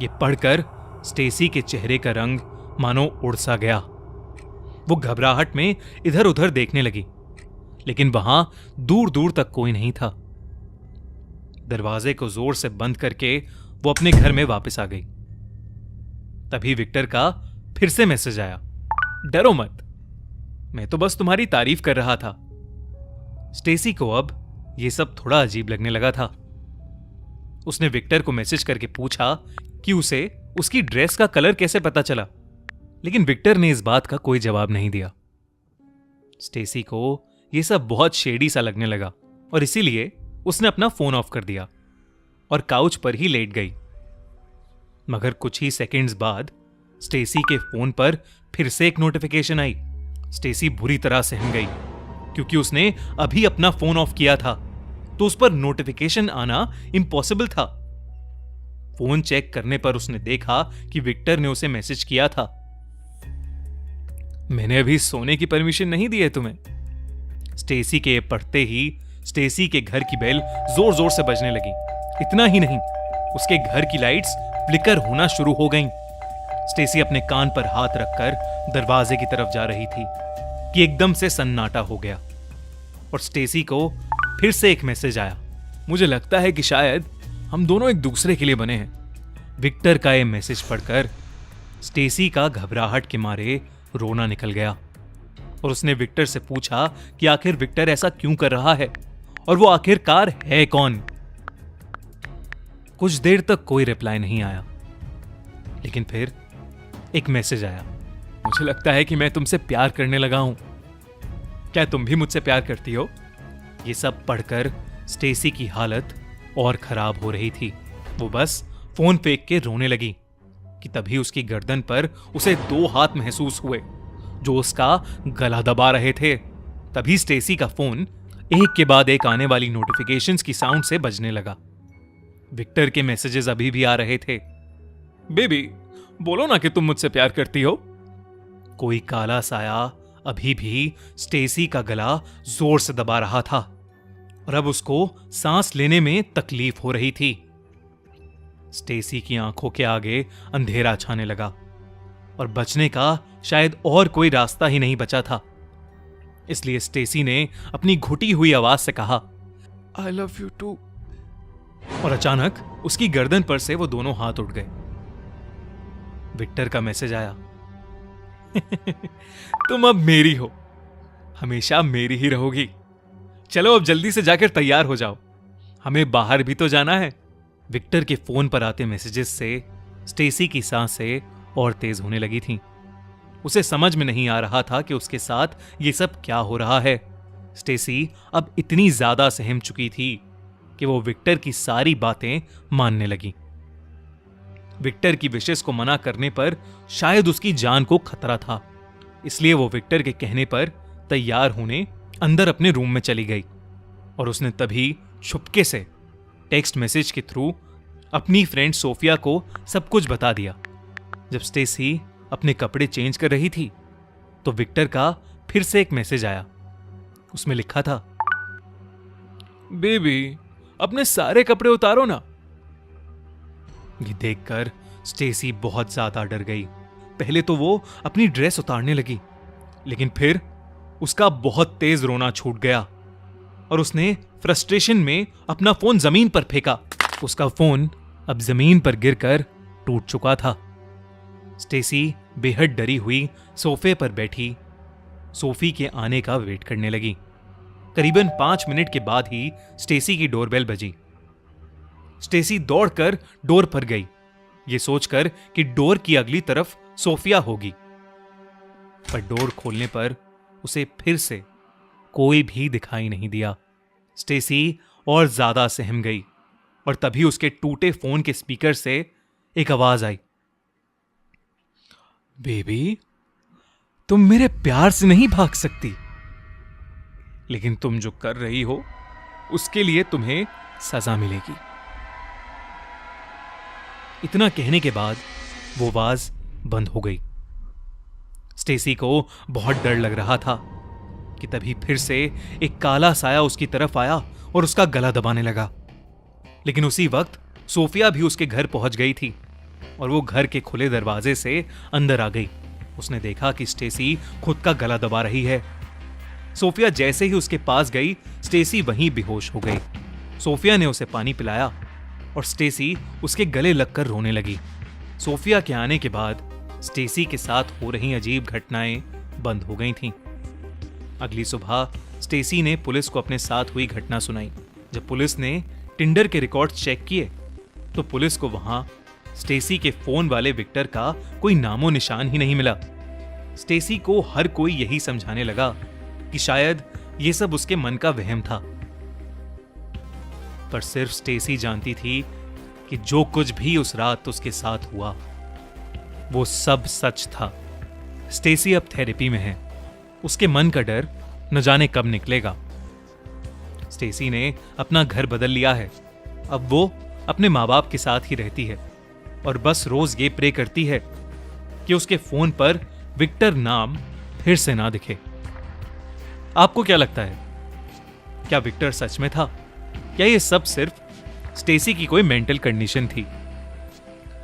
S1: यह पढ़कर स्टेसी के चेहरे का रंग मानो उड़ सा गया। वो घबराहट में इधर उधर देखने लगी, लेकिन वहां दूर दूर तक कोई नहीं था। दरवाजे को जोर से बंद करके वो अपने घर में वापस आ गई। तभी विक्टर का फिर से मैसेज आया, डरो मत, मैं तो बस तुम्हारी तारीफ कर रहा था। स्टेसी को अब यह सब थोड़ा अजीब लगने लगा था। उसने विक्टर को मैसेज करके पूछा कि उसे उसकी ड्रेस का कलर कैसे पता चला, लेकिन विक्टर ने इस बात का कोई जवाब नहीं दिया। स्टेसी को यह सब बहुत शेडी सा लगने लगा और इसीलिए उसने अपना फोन ऑफ कर दिया और काउच पर ही लेट गई। मगर कुछ ही सेकंड्स बाद स्टेसी के फोन पर फिर से एक नोटिफिकेशन आई। स्टेसी बुरी तरह सहम गई, क्योंकि उसने अभी अपना फोन ऑफ किया था, तो उस पर नोटिफिकेशन आना इम्पॉसिबल था। फोन चेक करने पर उसने देखा कि विक्टर ने उसे मैसेज किया था, मैंने अभी सोने की परमिशन नहीं दी है तुम्हें। स्टेसी के पढ़ते ही स्टेसी के घर की बेल जोर जोर से बजने लगी। इतना ही नहीं, उसके घर की लाइट्स फ्लिकर होना शुरू हो गईं। स्टेसी अपने कान पर हाथ रखकर दरवाजे की तरफ जा रही थी कि एकदम से सन्नाटा हो गया और स्टेसी को फिर से एक मैसेज आया, मुझे लगता है कि शायद हम दोनों एक दूसरे के लिए बने हैं। विक्टर का यह मैसेज पढ़कर स्टेसी का घबराहट के मारे रोना निकल गया और उसने विक्टर से पूछा कि आखिर विक्टर ऐसा क्यों कर रहा है और वो आखिरकार है कौन। कुछ देर तक कोई रिप्लाई नहीं आया, लेकिन फिर एक मैसेज आया, मुझे लगता है कि मैं तुमसे प्यार करने लगा हूं, क्या तुम भी मुझसे प्यार करती हो? ये सब पढ़कर स्टेसी की हालत और खराब हो रही थी। वो बस फोन फेंक के रोने लगी कि तभी उसकी गर्दन पर उसे 2 हाथ महसूस हुए जो उसका गला दबा रहे थे। तभी स्टेसी का फोन एक के बाद एक आने वाली नोटिफिकेशंस की साउंड से बजने लगा। विक्टर के मैसेजेस अभी भी आ रहे थे। बेबी, बोलो ना कि तुम मुझसे प्यार करती हो। कोई काला साया अभी भी स्टेसी का गला जोर से दबा रहा था और अब उसको सांस लेने में तकलीफ हो रही थी। स्टेसी की आंखों के आगे अंधेरा छाने लगा और बचने का शायद और कोई रास्ता ही नहीं बचा था। इसलिए स्टेसी ने अपनी घुटी हुई आवाज से कहा, आई लव यू टू। और अचानक उसकी गर्दन पर से वो दोनों हाथ उठ गए। विक्टर का मैसेज आया, तुम अब मेरी हो, हमेशा मेरी ही रहोगी। चलो अब जल्दी से जाकर तैयार हो जाओ, हमें बाहर भी तो जाना है। विक्टर के फोन पर आते मैसेजेस से स्टेसी की सांसें और तेज होने लगी थीं। उसे समझ में नहीं आ रहा था कि उसके साथ ये सब क्या हो रहा है। स्टेसी अब इतनी ज्यादा सहम चुकी थी कि वो विक्टर की सारी बातें मानने लगी। विक्टर की विशेष को मना करने पर शायद उसकी जान को खतरा था, इसलिए वो विक्टर के कहने पर तैयार होने अंदर अपने रूम में चली गई और उसने तभी छुपके से टेक्स्ट मैसेज के थ्रू अपनी फ्रेंड सोफिया को सब कुछ बता दिया। जब स्टेसी अपने कपड़े चेंज कर रही थी तो विक्टर का फिर से एक मैसेज आया। उसमें लिखा था, बेबी, अपने सारे कपड़े उतारो ना। ये देखकर स्टेसी बहुत ज्यादा डर गई। पहले तो वो अपनी ड्रेस उतारने लगी, लेकिन फिर उसका बहुत तेज रोना छूट गया और उसने फ्रस्ट्रेशन में अपना फोन जमीन पर फेंका। उसका फोन अब जमीन पर गिरकर टूट चुका था। स्टेसी बेहद डरी हुई सोफे पर बैठी सोफी के आने का वेट करने लगी। करीबन 5 मिनट के बाद ही स्टेसी की डोरबेल बजी। स्टेसी दौड़कर डोर पर गई, ये सोचकर कि डोर की अगली तरफ सोफिया होगी, पर डोर खोलने पर उसे फिर से कोई भी दिखाई नहीं दिया। स्टेसी और ज्यादा सहम गई और तभी उसके टूटे फोन के स्पीकर से एक आवाज आई, बेबी, तुम मेरे प्यार से नहीं भाग सकती, लेकिन तुम जो कर रही हो उसके लिए तुम्हें सजा मिलेगी। इतना कहने के बाद वो आवाज बंद हो गई। स्टेसी को बहुत डर लग रहा था कि तभी फिर से एक काला साया उसकी तरफ आया और उसका गला दबाने लगा। लेकिन उसी वक्त सोफिया भी उसके घर पहुंच गई थी और वो घर के खुले दरवाजे से अंदर आ गई। उसने देखा कि स्टेसी खुद का गला दबा रही है। सोफिया जैसे ही उसके पास गई, स्टेसी वहीं बेहोश हो गई। सोफिया ने उसे पानी पिलाया और स्टेसी उसके गले लगकर रोने लगी। सोफिया के आने के बाद स्टेसी के साथ हो रही अजीब घटनाएं बंद हो गई थीं। अगली सुबह स्टेसी ने पुलिस को अपने साथ हुई घटना सुनाई। जब पुलिस ने टिंडर के रिकॉर्ड चेक किए तो पुलिस को वहां स्टेसी के फोन वाले विक्टर का कोई नामो निशान ही नहीं मिला। स्टेसी को हर कोई यही समझाने लगा कि शायद ये सब उसके मन का वहम था, पर सिर्फ स्टेसी जानती थी कि जो कुछ भी उस रात उसके साथ हुआ वो सब सच था। स्टेसी अब थेरेपी में है। उसके मन का डर न जाने कब निकलेगा। स्टेसी ने अपना घर बदल लिया है। अब वो अपने माँ बाप के साथ ही रहती है और बस रोज ये प्रे करती है कि उसके फोन पर विक्टर नाम फिर से ना दिखे। आपको क्या लगता है, क्या विक्टर सच में था? क्या ये सब सिर्फ स्टेसी की कोई मेंटल कंडीशन थी?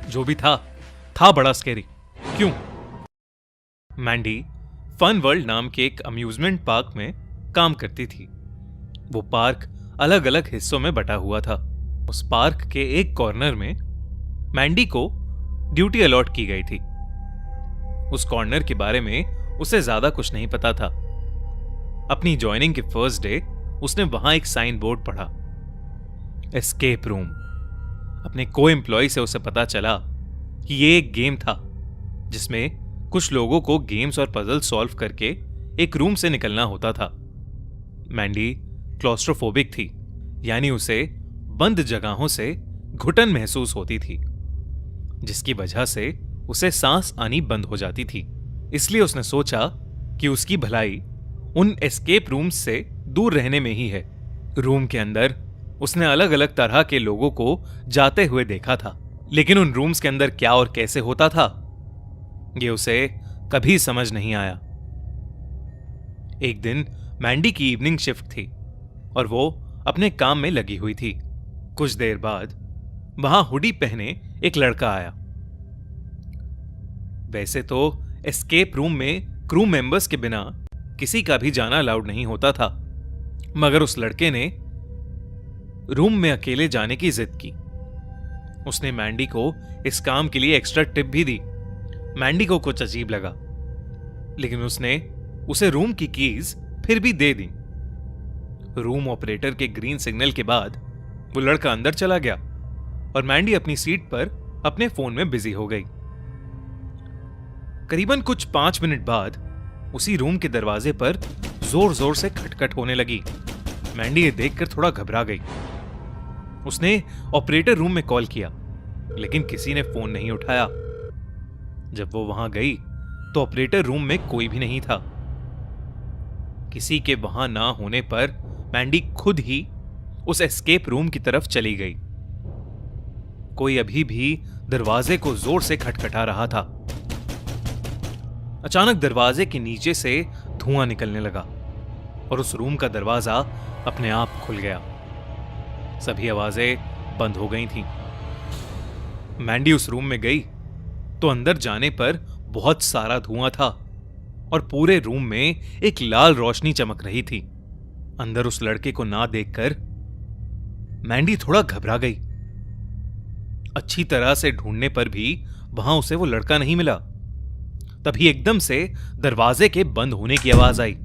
S1: जो भी था बड़ा स्कैरी। क्यों? मैंडी फन वर्ल्ड नाम के एक अम्यूजमेंट पार्क में काम करती थी। वो पार्क अलग अलग हिस्सों में बटा हुआ था। उस पार्क के एक कॉर्नर में मैंडी को ड्यूटी अलॉट की गई थी। उस कॉर्नर के बारे में उसे ज्यादा कुछ नहीं पता था। अपनी ज्वाइनिंग के फर्स्ट डे उसने वहां एक साइन बोर्ड पढ़ा, एस्केप रूम। अपने को एम्प्लॉय से उसे पता चला कि ये एक गेम था जिसमें कुछ लोगों को गेम्स और पजल सॉल्व करके एक रूम से निकलना होता था। मैंडी क्लॉस्ट्रोफोबिक थी, यानी उसे बंद जगहों से घुटन महसूस होती थी, जिसकी वजह से उसे सांस आनी बंद हो जाती थी। इसलिए उसने सोचा कि उसकी भलाई उन एस्केप रूम्स से दूर रहने में ही है। रूम के अंदर उसने अलग अलग तरह के लोगों को जाते हुए देखा था, लेकिन उन रूम्स के अंदर क्या और कैसे होता था, ये उसे कभी समझ नहीं आया। एक दिन मैंडी की इवनिंग शिफ्ट थी और वो अपने काम में लगी हुई थी। कुछ देर बाद वहां हुडी पहने एक लड़का आया। वैसे तो एस्केप रूम में क्रू मेंबर्स के बिना किसी का भी जाना अलाउड नहीं होता था, मगर उस लड़के ने रूम में अकेले जाने की जिद की। उसने मैंडी को इस काम के लिए एक्स्ट्रा टिप भी दी। मैंडी को कुछ अजीब लगा, लेकिन उसने उसे रूम की कीज फिर भी दे दी। रूम ऑपरेटर के ग्रीन सिग्नल के बाद वो लड़का अंदर चला गया और मैंडी अपनी सीट पर अपने फोन में बिजी हो गई। करीबन कुछ 5 मिनट बाद उसी रूम के दरवाजे पर जोर जोर से खटखट होने लगी। मैंडी ये देखकर थोड़ा घबरा गई। उसने ऑपरेटर रूम में कॉल किया, लेकिन किसी ने फोन नहीं उठाया। जब वो वहां गई तो ऑपरेटर रूम में कोई भी नहीं था। किसी के वहां ना होने पर मैंडी खुद ही उस एस्केप रूम की तरफ चली गई। कोई अभी भी दरवाजे को जोर से खटखटा रहा था। अचानक दरवाजे के नीचे से धुआं निकलने लगा और उस रूम का दरवाजा अपने आप खुल गया। सभी आवाजें बंद हो गई थीं। मैंडी उस रूम में गई तो अंदर जाने पर बहुत सारा धुआं था और पूरे रूम में एक लाल रोशनी चमक रही थी। अंदर उस लड़के को ना देखकर मैंडी थोड़ा घबरा गई। अच्छी तरह से ढूंढने पर भी वहां उसे वो लड़का नहीं मिला। तभी एकदम से दरवाजे के बंद होने की आवाज आई।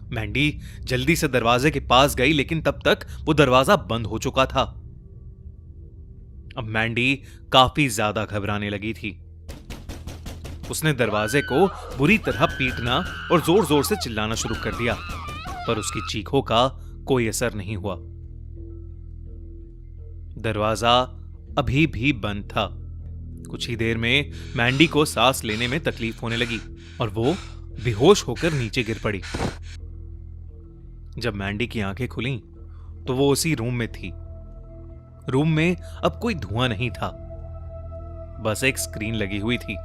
S1: मैंडी जल्दी से दरवाजे के पास गई, लेकिन तब तक वो दरवाजा बंद हो चुका था। अब मैंडी काफी ज्यादा घबराने लगी थी। उसने दरवाजे को बुरी तरह पीटना और जोर जोर से चिल्लाना शुरू कर दिया, पर उसकी चीखों का कोई असर नहीं हुआ। दरवाजा अभी भी बंद था। कुछ ही देर में मैंडी को सांस लेने में तकलीफ होने लगी और वो बेहोश होकर नीचे गिर पड़ी। जब मैंडी की आंखें खुलीं तो वो उसी रूम में थी। रूम में अब कोई धुआं नहीं था, बस एक स्क्रीन लगी हुई थी।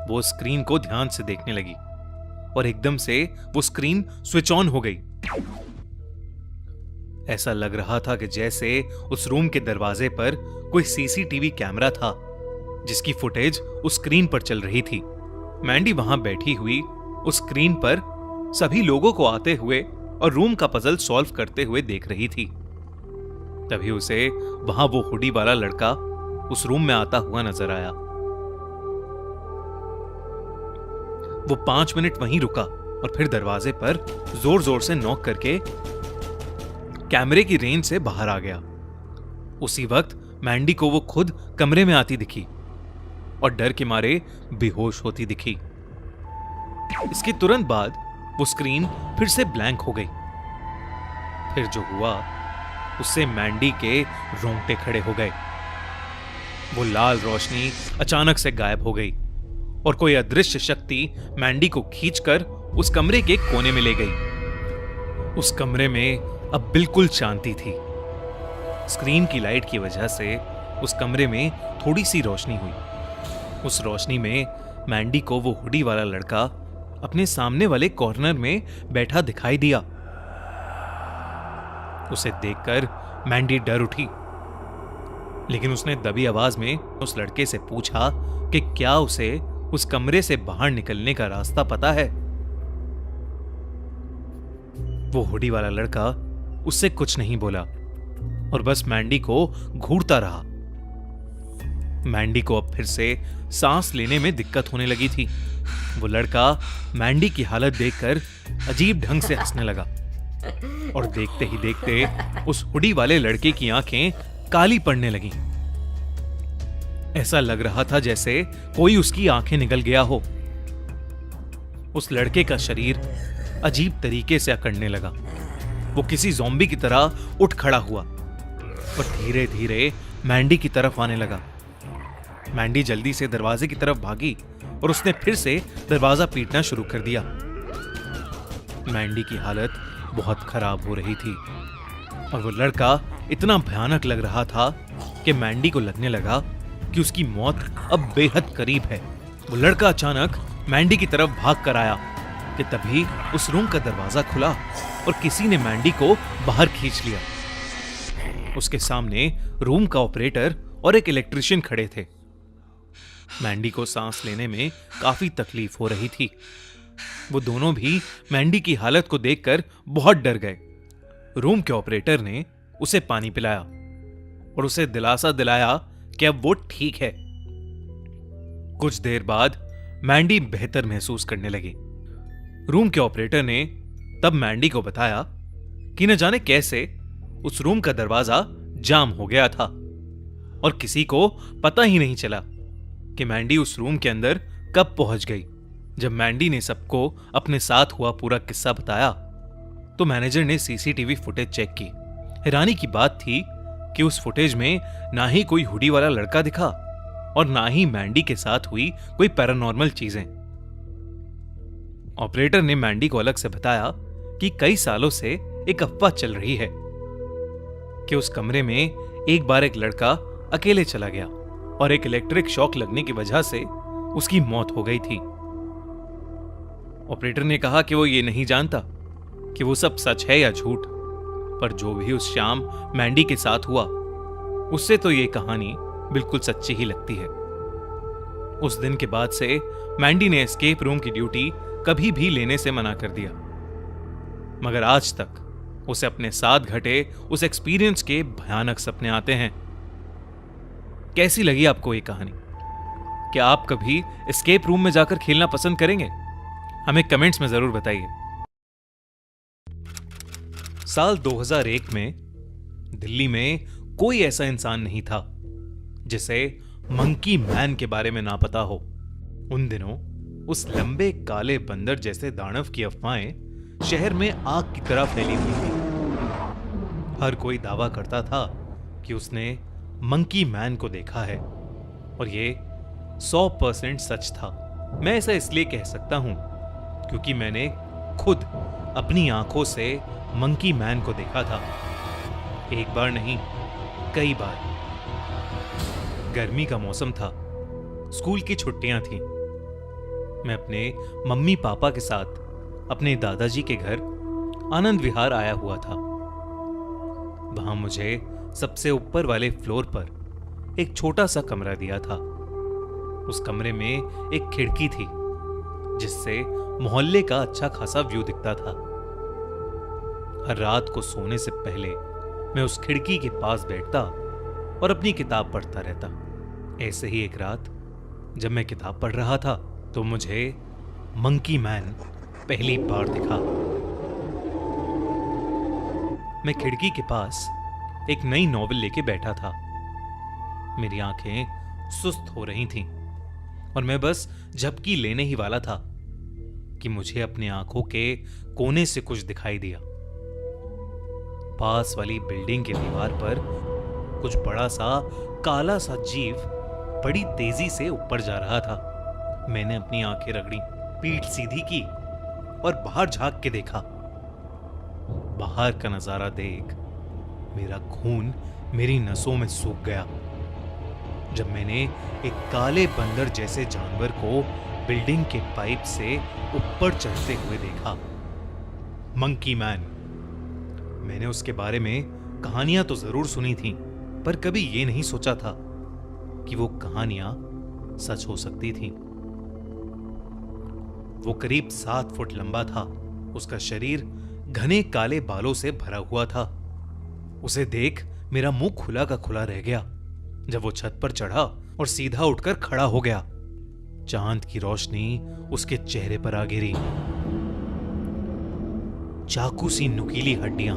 S1: वो स्क्रीन को ध्यान से देखने लगी और एकदम से वो स्क्रीन स्विच ऑन हो गई। ऐसा लग रहा था कि जैसे उस रूम के दरवाजे पर कोई सीसीटीवी कैमरा था, जिसकी फुटेज उस स्क्रीन पर चल रही थी। मैंडी वहां बैठी हुई उस स्क्रीन पर सभी लोगों को आते हुए और रूम का पजल सॉल्व करते हुए देख रही थी। तभी उसे वहां वो हुडी वाला लड़का उस रूम में आता हुआ नजर आया। वो 5 मिनट वहीं रुका और फिर दरवाजे पर जोर जोर से नॉक करके कैमरे की रेंज से बाहर आ गया। उसी वक्त मैंडी को वो खुद कमरे में आती दिखी और डर के मारे बेहोश होती दिखी। इसके तुरंत बाद वो स्क्रीन फिर से ब्लैंक हो गई। फिर जो हुआ उससे मैंडी के रोंगटे खड़े हो गए। वो लाल रोशनी अचानक से गायब हो गई और कोई अदृश्य शक्ति मैंडी को खींचकर उस कमरे के कोने में ले गई। उस कमरे में अब बिल्कुल शांति थी। स्क्रीन की लाइट की वजह से उस कमरे में थोड़ी सी रोशनी हुई। उस रोशनी में मैंडी को वो हुडी वाला लड़का अपने सामने वाले कॉर्नर में बैठा दिखाई दिया। उसे देखकर मैंडी डर उठी, लेकिन उसने दबी आवाज में उस लड़के से पूछा कि क्या उसे उस कमरे से बाहर निकलने का रास्ता पता है। वो हुडी वाला लड़का उससे कुछ नहीं बोला और बस मैंडी को घूरता रहा। मैंडी को अब फिर से सांस लेने में दिक्कत होने लगी थी। वो लड़का मैंडी की हालत देखकर अजीब ढंग से हंसने लगा और देखते ही देखते उस हुडी वाले लड़के की आंखें काली पड़ने लगीं। ऐसा लग रहा था जैसे कोई उसकी आंखें निगल गया हो। उस लड़के का शरीर अजीब तरीके से अकड़ने लगा वो किसी ज़ॉम्बी की तरह उठ खड़ा हुआ और धीरे धीरे मैंडी की तरफ आने लगा। मैंडी जल्दी से दरवाजे की तरफ भागी और उसने फिर से दरवाजा पीटना शुरू कर दिया। मैंडी की हालत बहुत खराब हो रही थी और वो लड़का इतना भयानक लग रहा था कि मैंडी को लगने लगा कि उसकी मौत अब बेहद करीब है। वो लड़का अचानक मैंडी की तरफ भाग कर आया कि तभी उस रूम का दरवाजा खुला और किसी ने मैंडी को बाहर खींच लिया। उसके सामने रूम का ऑपरेटर और एक इलेक्ट्रिशियन खड़े थे। मैंडी को सांस लेने में काफी तकलीफ हो रही थी। वो दोनों भी मैंडी की हालत को देखकर बहुत डर गए। रूम के ऑपरेटर ने उसे पानी पिलाया और उसे दिलासा दिलाया कि अब वो ठीक है। कुछ देर बाद मैंडी बेहतर महसूस करने लगी। रूम के ऑपरेटर ने तब मैंडी को बताया कि न जाने कैसे उस रूम का दरवाजा जाम हो गया था और किसी को पता ही नहीं चला कि मैंडी उस रूम के अंदर कब पहुंच गई। जब मैंडी ने सबको अपने साथ हुआ पूरा किस्सा बताया तो मैनेजर ने सीसीटीवी फुटेज चेक की। हैरानी की बात थी कि उस फुटेज में ना ही कोई हुडी वाला लड़का दिखा और ना ही मैंडी के साथ हुई कोई पैरानॉर्मल चीजें। ऑपरेटर ने मैंडी को अलग से बताया कि कई सालों से एक अफवाह चल रही है कि उस कमरे में एक बार एक लड़का अकेले चला गया और एक इलेक्ट्रिक शॉक लगने की वजह से उसकी मौत हो गई थी। ऑपरेटर ने कहा कि वो ये नहीं जानता कि वो सब सच है या झूठ, पर जो भी उस शाम मैंडी के साथ हुआ उससे तो ये कहानी बिल्कुल सच्ची ही लगती है। उस दिन के बाद से मैंडी ने एस्केप रूम की ड्यूटी कभी भी लेने से मना कर दिया, मगर आज तक उसे अपने साथ घटे उस एक्सपीरियंस के भयानक सपने आते हैं। कैसी लगी आपको ये कहानी? क्या आप कभी एस्केप रूम में जाकर खेलना पसंद करेंगे? हमें कमेंट्स में जरूर बताइए। साल 2001 में दिल्ली में कोई ऐसा इंसान नहीं था जिसे मंकी मैन के बारे में ना पता हो। उन दिनों उस लंबे काले बंदर जैसे दानव की अफवाहें शहर में आग की तरह फैली हुई थी। हर कोई दावा करता था कि उसने मंकी मैन को देखा है और ये 100% सच था। मैं ऐसा इसलिए कह सकता हूं क्योंकि मैंने खुद अपनी आंखों से मंकी मैन को देखा था। एक बार नहीं, कई बार। गर्मी का मौसम था, स्कूल की छुट्टियां थीं। मैं अपने मम्मी पापा के साथ अपने दादाजी के घर आनंद विहार आया हुआ था। वहां मुझे सबसे ऊपर वाले फ्लोर पर एक छोटा सा कमरा दिया था। उस कमरे में एक खिड़की थी जिससे मोहल्ले का अच्छा खासा व्यू दिखता था। हर रात को सोने से पहले मैं उस खिड़की के पास बैठता और अपनी किताब पढ़ता रहता। ऐसे ही एक रात जब मैं किताब पढ़ रहा था तो मुझे मंकी मैन पहली बार दिखा। मैं खिड़की के पास एक नई नॉवेल लेके बैठा था। मेरी आंखें सुस्त हो रही थीं और मैं बस झपकी लेने ही वाला था कि मुझे अपनी आंखों के कोने से कुछ दिखाई दिया। पास वाली बिल्डिंग के दीवार पर कुछ बड़ा सा काला सा जीव बड़ी तेजी से ऊपर जा रहा था। मैंने अपनी आंखें रगड़ी, पीठ सीधी की और बाहर झांक के देखा। बाहर का नजारा देख मेरा खून मेरी नसों में सूख गया जब मैंने एक काले बंदर जैसे जानवर को बिल्डिंग के पाइप से ऊपर चढ़ते हुए देखा। Monkey man. मैंने उसके बारे में कहानियां तो जरूर सुनी थी, पर कभी ये नहीं सोचा था कि वो कहानियां सच हो सकती थी। वो करीब 7 फुट लंबा था। उसका शरीर घने काले बालों से भरा हुआ था। उसे देख मेरा मुंह खुला का खुला रह गया जब वो छत पर चढ़ा और सीधा उठकर खड़ा हो गया। चांद की रोशनी उसके चेहरे पर आ गिरी। चाकू सी नुकीली हड्डियां,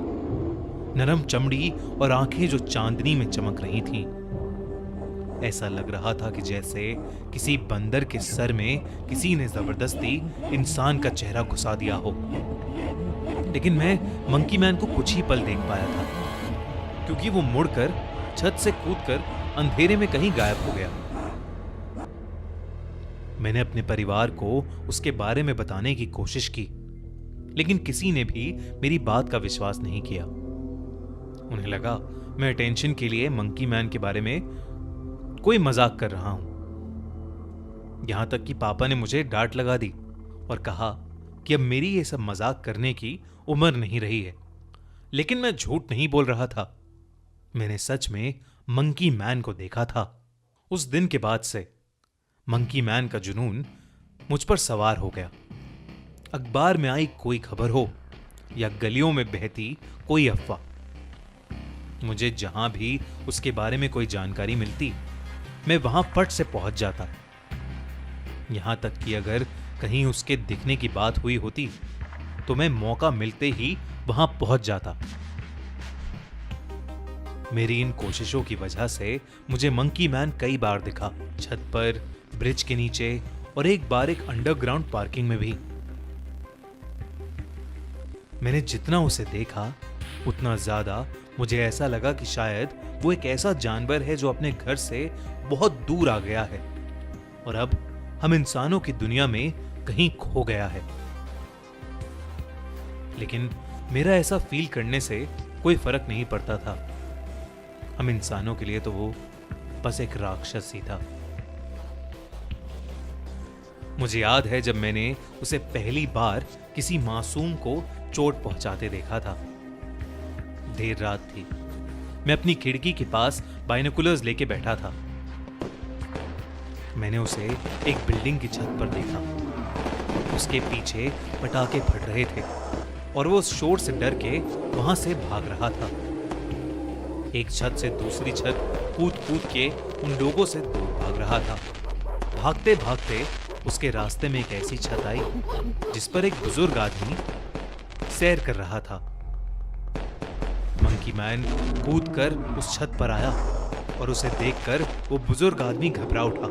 S1: नरम चमड़ी और आंखें जो चांदनी में चमक रही थीं। ऐसा लग रहा था कि जैसे किसी बंदर के सर में किसी ने जबरदस्ती इंसान का चेहरा घुसा दिया हो। लेकिन मैं मंकी मैन को कुछ ही पल देख पाया था, क्योंकि वो मुड़कर छत से कूदकर अंधेरे में कहीं गायब हो गया। मैंने अपने परिवार को उसके बारे में बताने की कोशिश की, लेकिन किसी ने भी मेरी बात का विश्वास नहीं किया। उन्हें लगा मैं अटेंशन के लिए मंकी मैन के बारे में कोई मजाक कर रहा हूं। यहां तक कि पापा ने मुझे डांट लगा दी और कहा कि अब मेरी ये सब मजाक करने की उम्र नहीं रही है। लेकिन मैं झूठ नहीं बोल रहा था, मैंने सच में मंकी मैन को देखा था। उस दिन के बाद से मंकी मैन का जुनून मुझ पर सवार हो गया। अखबार में आई कोई खबर हो या गलियों में बहती कोई अफवाह, मुझे जहां भी उसके बारे में कोई जानकारी मिलती, मैं वहां फट से पहुंच जाता। यहां तक कि अगर कहीं उसके दिखने की बात हुई होती तो मैं मौका मिलते ही वहां पहुंच जाता। मेरी इन कोशिशों की वजह से मुझे मंकी मैन कई बार दिखा, छत पर, ब्रिज के नीचे और एक बार एक अंडरग्राउंड पार्किंग में भी। मैंने जितना उसे देखा उतना ज्यादा मुझे ऐसा लगा कि शायद वो एक ऐसा जानवर है जो अपने घर से बहुत दूर आ गया है और अब हम इंसानों की दुनिया में कहीं खो गया है। लेकिन मेरा ऐसा फील करने से कोई फर्क नहीं पड़ता था। हम इंसानों के लिए तो वो बस एक राक्षस ही था। मुझे याद है जब मैंने उसे पहली बार किसी मासूम को चोट पहुंचाते देखा था। देर रात थी, मैं अपनी खिड़की के पास बाइनोकुलर्स लेके बैठा था। मैंने उसे एक बिल्डिंग की छत पर देखा। उसके पीछे पटाखे फट रहे थे और वो उस शोर से डर के वहां से भाग रहा था। एक छत से दूसरी छत कूद कूद के उन लोगों से दूर भाग रहा था। भागते भागते उसके रास्ते में एक ऐसी छत आई जिस पर एक बुजुर्ग आदमी सैर कर रहा था। मंकी मैन कूदकर उस छत पर आया और उसे देखकर वो बुजुर्ग आदमी घबरा उठा।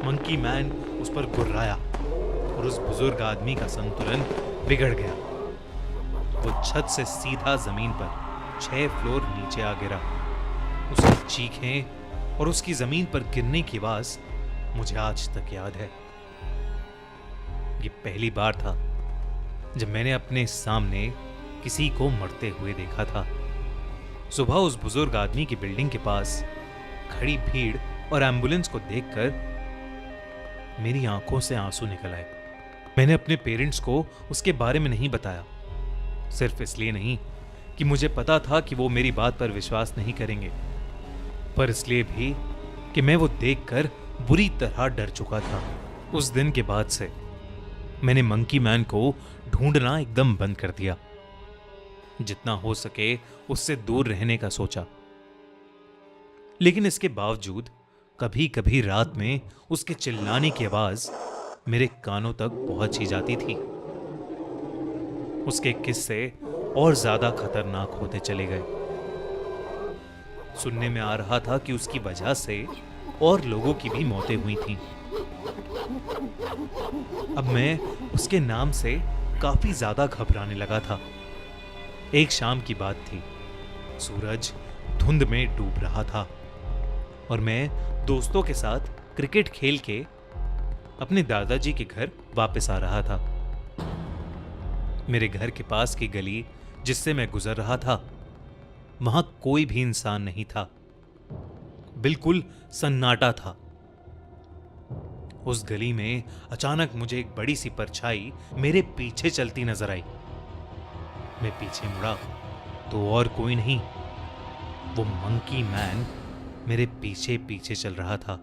S1: मंकी मैन उस पर गुर्राया और उस बुजुर्ग आदमी का संतुलन बिगड़ गया। वो छत से सीधा जमीन पर 6 फ्लोर नीचे आ गिरा। उसकी चीखें और उसकी जमीन पर गिरने की आवाज मुझे आज तक याद है। ये पहली बार था जब मैंने अपने सामने किसी को मरते हुए देखा था। सुबह उस बुजुर्ग आदमी की बिल्डिंग के पास खड़ी भीड़ और एम्बुलेंस को देखकर मेरी आंखों से आंसू निकल आए। मैंने अपने पेरेंट्स को उसके बारे में नहीं बताया, सिर्फ इसलिए नहीं कि मुझे पता था कि वो मेरी बात पर विश्वास नहीं करेंगे, पर इसलिए भी कि मैं वो देखकर बुरी तरह डर चुका था। उस दिन के बाद से मैंने मंकी मैन को ढूंढना एकदम बंद कर दिया। जितना हो सके उससे दूर रहने का सोचा। लेकिन इसके बावजूद कभी कभी रात में उसके चिल्लाने की आवाज मेरे कानों तक पहुंच ही जाती थी। उसके किस्से और ज्यादा खतरनाक होते चले गए। सुनने में आ रहा था कि उसकी वजह से और लोगों की भी मौतें हुई थीं। अब मैं उसके नाम से काफी ज्यादा घबराने लगा था। एक शाम की बात थी, सूरज धुंध में डूब रहा था और मैं दोस्तों के साथ क्रिकेट खेल के अपने दादाजी के घर वापस आ रहा था। मेरे घर के पास की गली जिससे मैं गुजर रहा था, वहां कोई भी इंसान नहीं था। बिल्कुल सन्नाटा था। उस गली में अचानक मुझे एक बड़ी सी परछाई मेरे पीछे चलती नजर आई। मैं पीछे मुड़ा तो और कोई नहीं, वो मंकी मैन मेरे पीछे पीछे चल रहा था।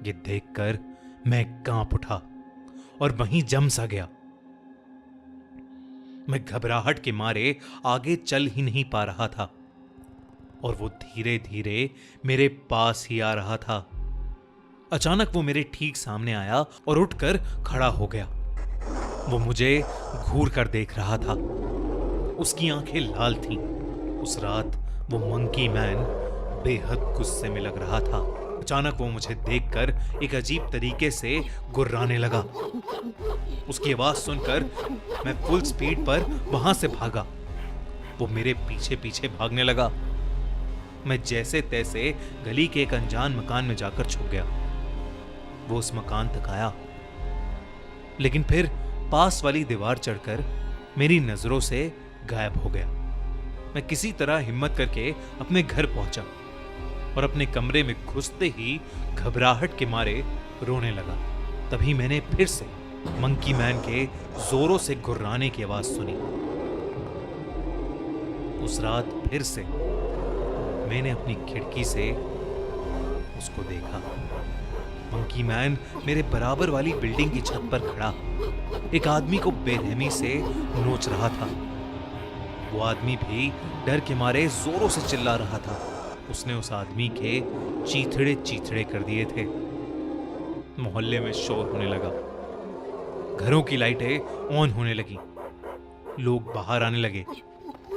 S1: ये देखकर मैं कांप उठा और वहीं जम सा गया। मैं घबराहट के मारे आगे चल ही नहीं पा रहा था और वो धीरे धीरे मेरे पास ही आ रहा था। अचानक वो मेरे ठीक सामने आया और उठकर खड़ा हो गया। वो मुझे घूर कर देख रहा था। उसकी आंखें लाल थीं। उस रात वो मंकी मैन बेहद गुस्से में लग रहा था। अचानक वो मुझे देखकर एक अजीब तरीके से गुर्राने लगा। उसकी आवाज सुनकर मैं फुल स्पीड पर वहां से भागा। वो मेरे पीछे पीछे भागने लगा। मैं जैसे तैसे गली के एक अनजान मकान में जाकर छुप गया। वो उस मकान तक आया, लेकिन फिर पास वाली दीवार चढ़कर मेरी नजरों से गायब हो गया। मैं किसी तरह हिम्मत करके अपने घर पहुंचा और अपने कमरे में घुसते ही घबराहट के मारे रोने लगा। तभी मैंने फिर से मंकी मैन के जोरों से गुर्राने की आवाज सुनी। उस रात फिर से मैंने अपनी खिड़की से उसको देखा। मंकी मैन मेरे बराबर वाली बिल्डिंग की छत पर खड़ा एक आदमी को बेरहमी से नोच रहा था। वो आदमी भी डर के मारे जोरों से चिल्ला रहा था। उसने उस आदमी के चीथड़े चीथड़े कर दिए थे। मोहल्ले में शोर होने लगा। घरों की लाइटें ऑन होने लगी। लोग बाहर आने लगे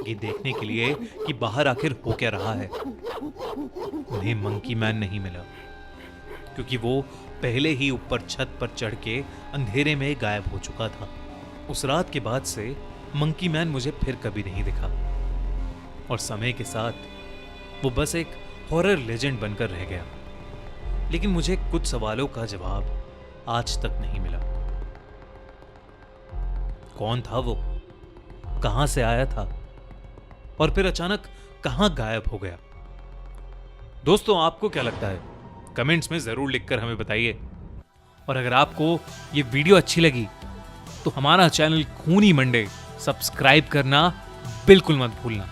S1: ये देखने के लिए कि बाहर आखिर हो क्या रहा है। उन्हें मंकी मैन नहीं मिला, क्योंकि वो पहले ही ऊपर छत पर चढ़ के अंधेरे में गायब हो चुका था। उस रात के बाद से मंकी मैन मुझे फिर कभी नहीं दिखा और समय के साथ वो बस एक हॉरर लेजेंड बनकर रह गया। लेकिन मुझे कुछ सवालों का जवाब आज तक नहीं मिला। कौन था वो, कहां से आया था और फिर अचानक कहां गायब हो गया? दोस्तों, आपको क्या लगता है? कमेंट्स में जरूर लिखकर हमें बताइए। और अगर आपको ये वीडियो अच्छी लगी तो हमारा चैनल खूनी मंडे सब्सक्राइब करना बिल्कुल मत भूलना।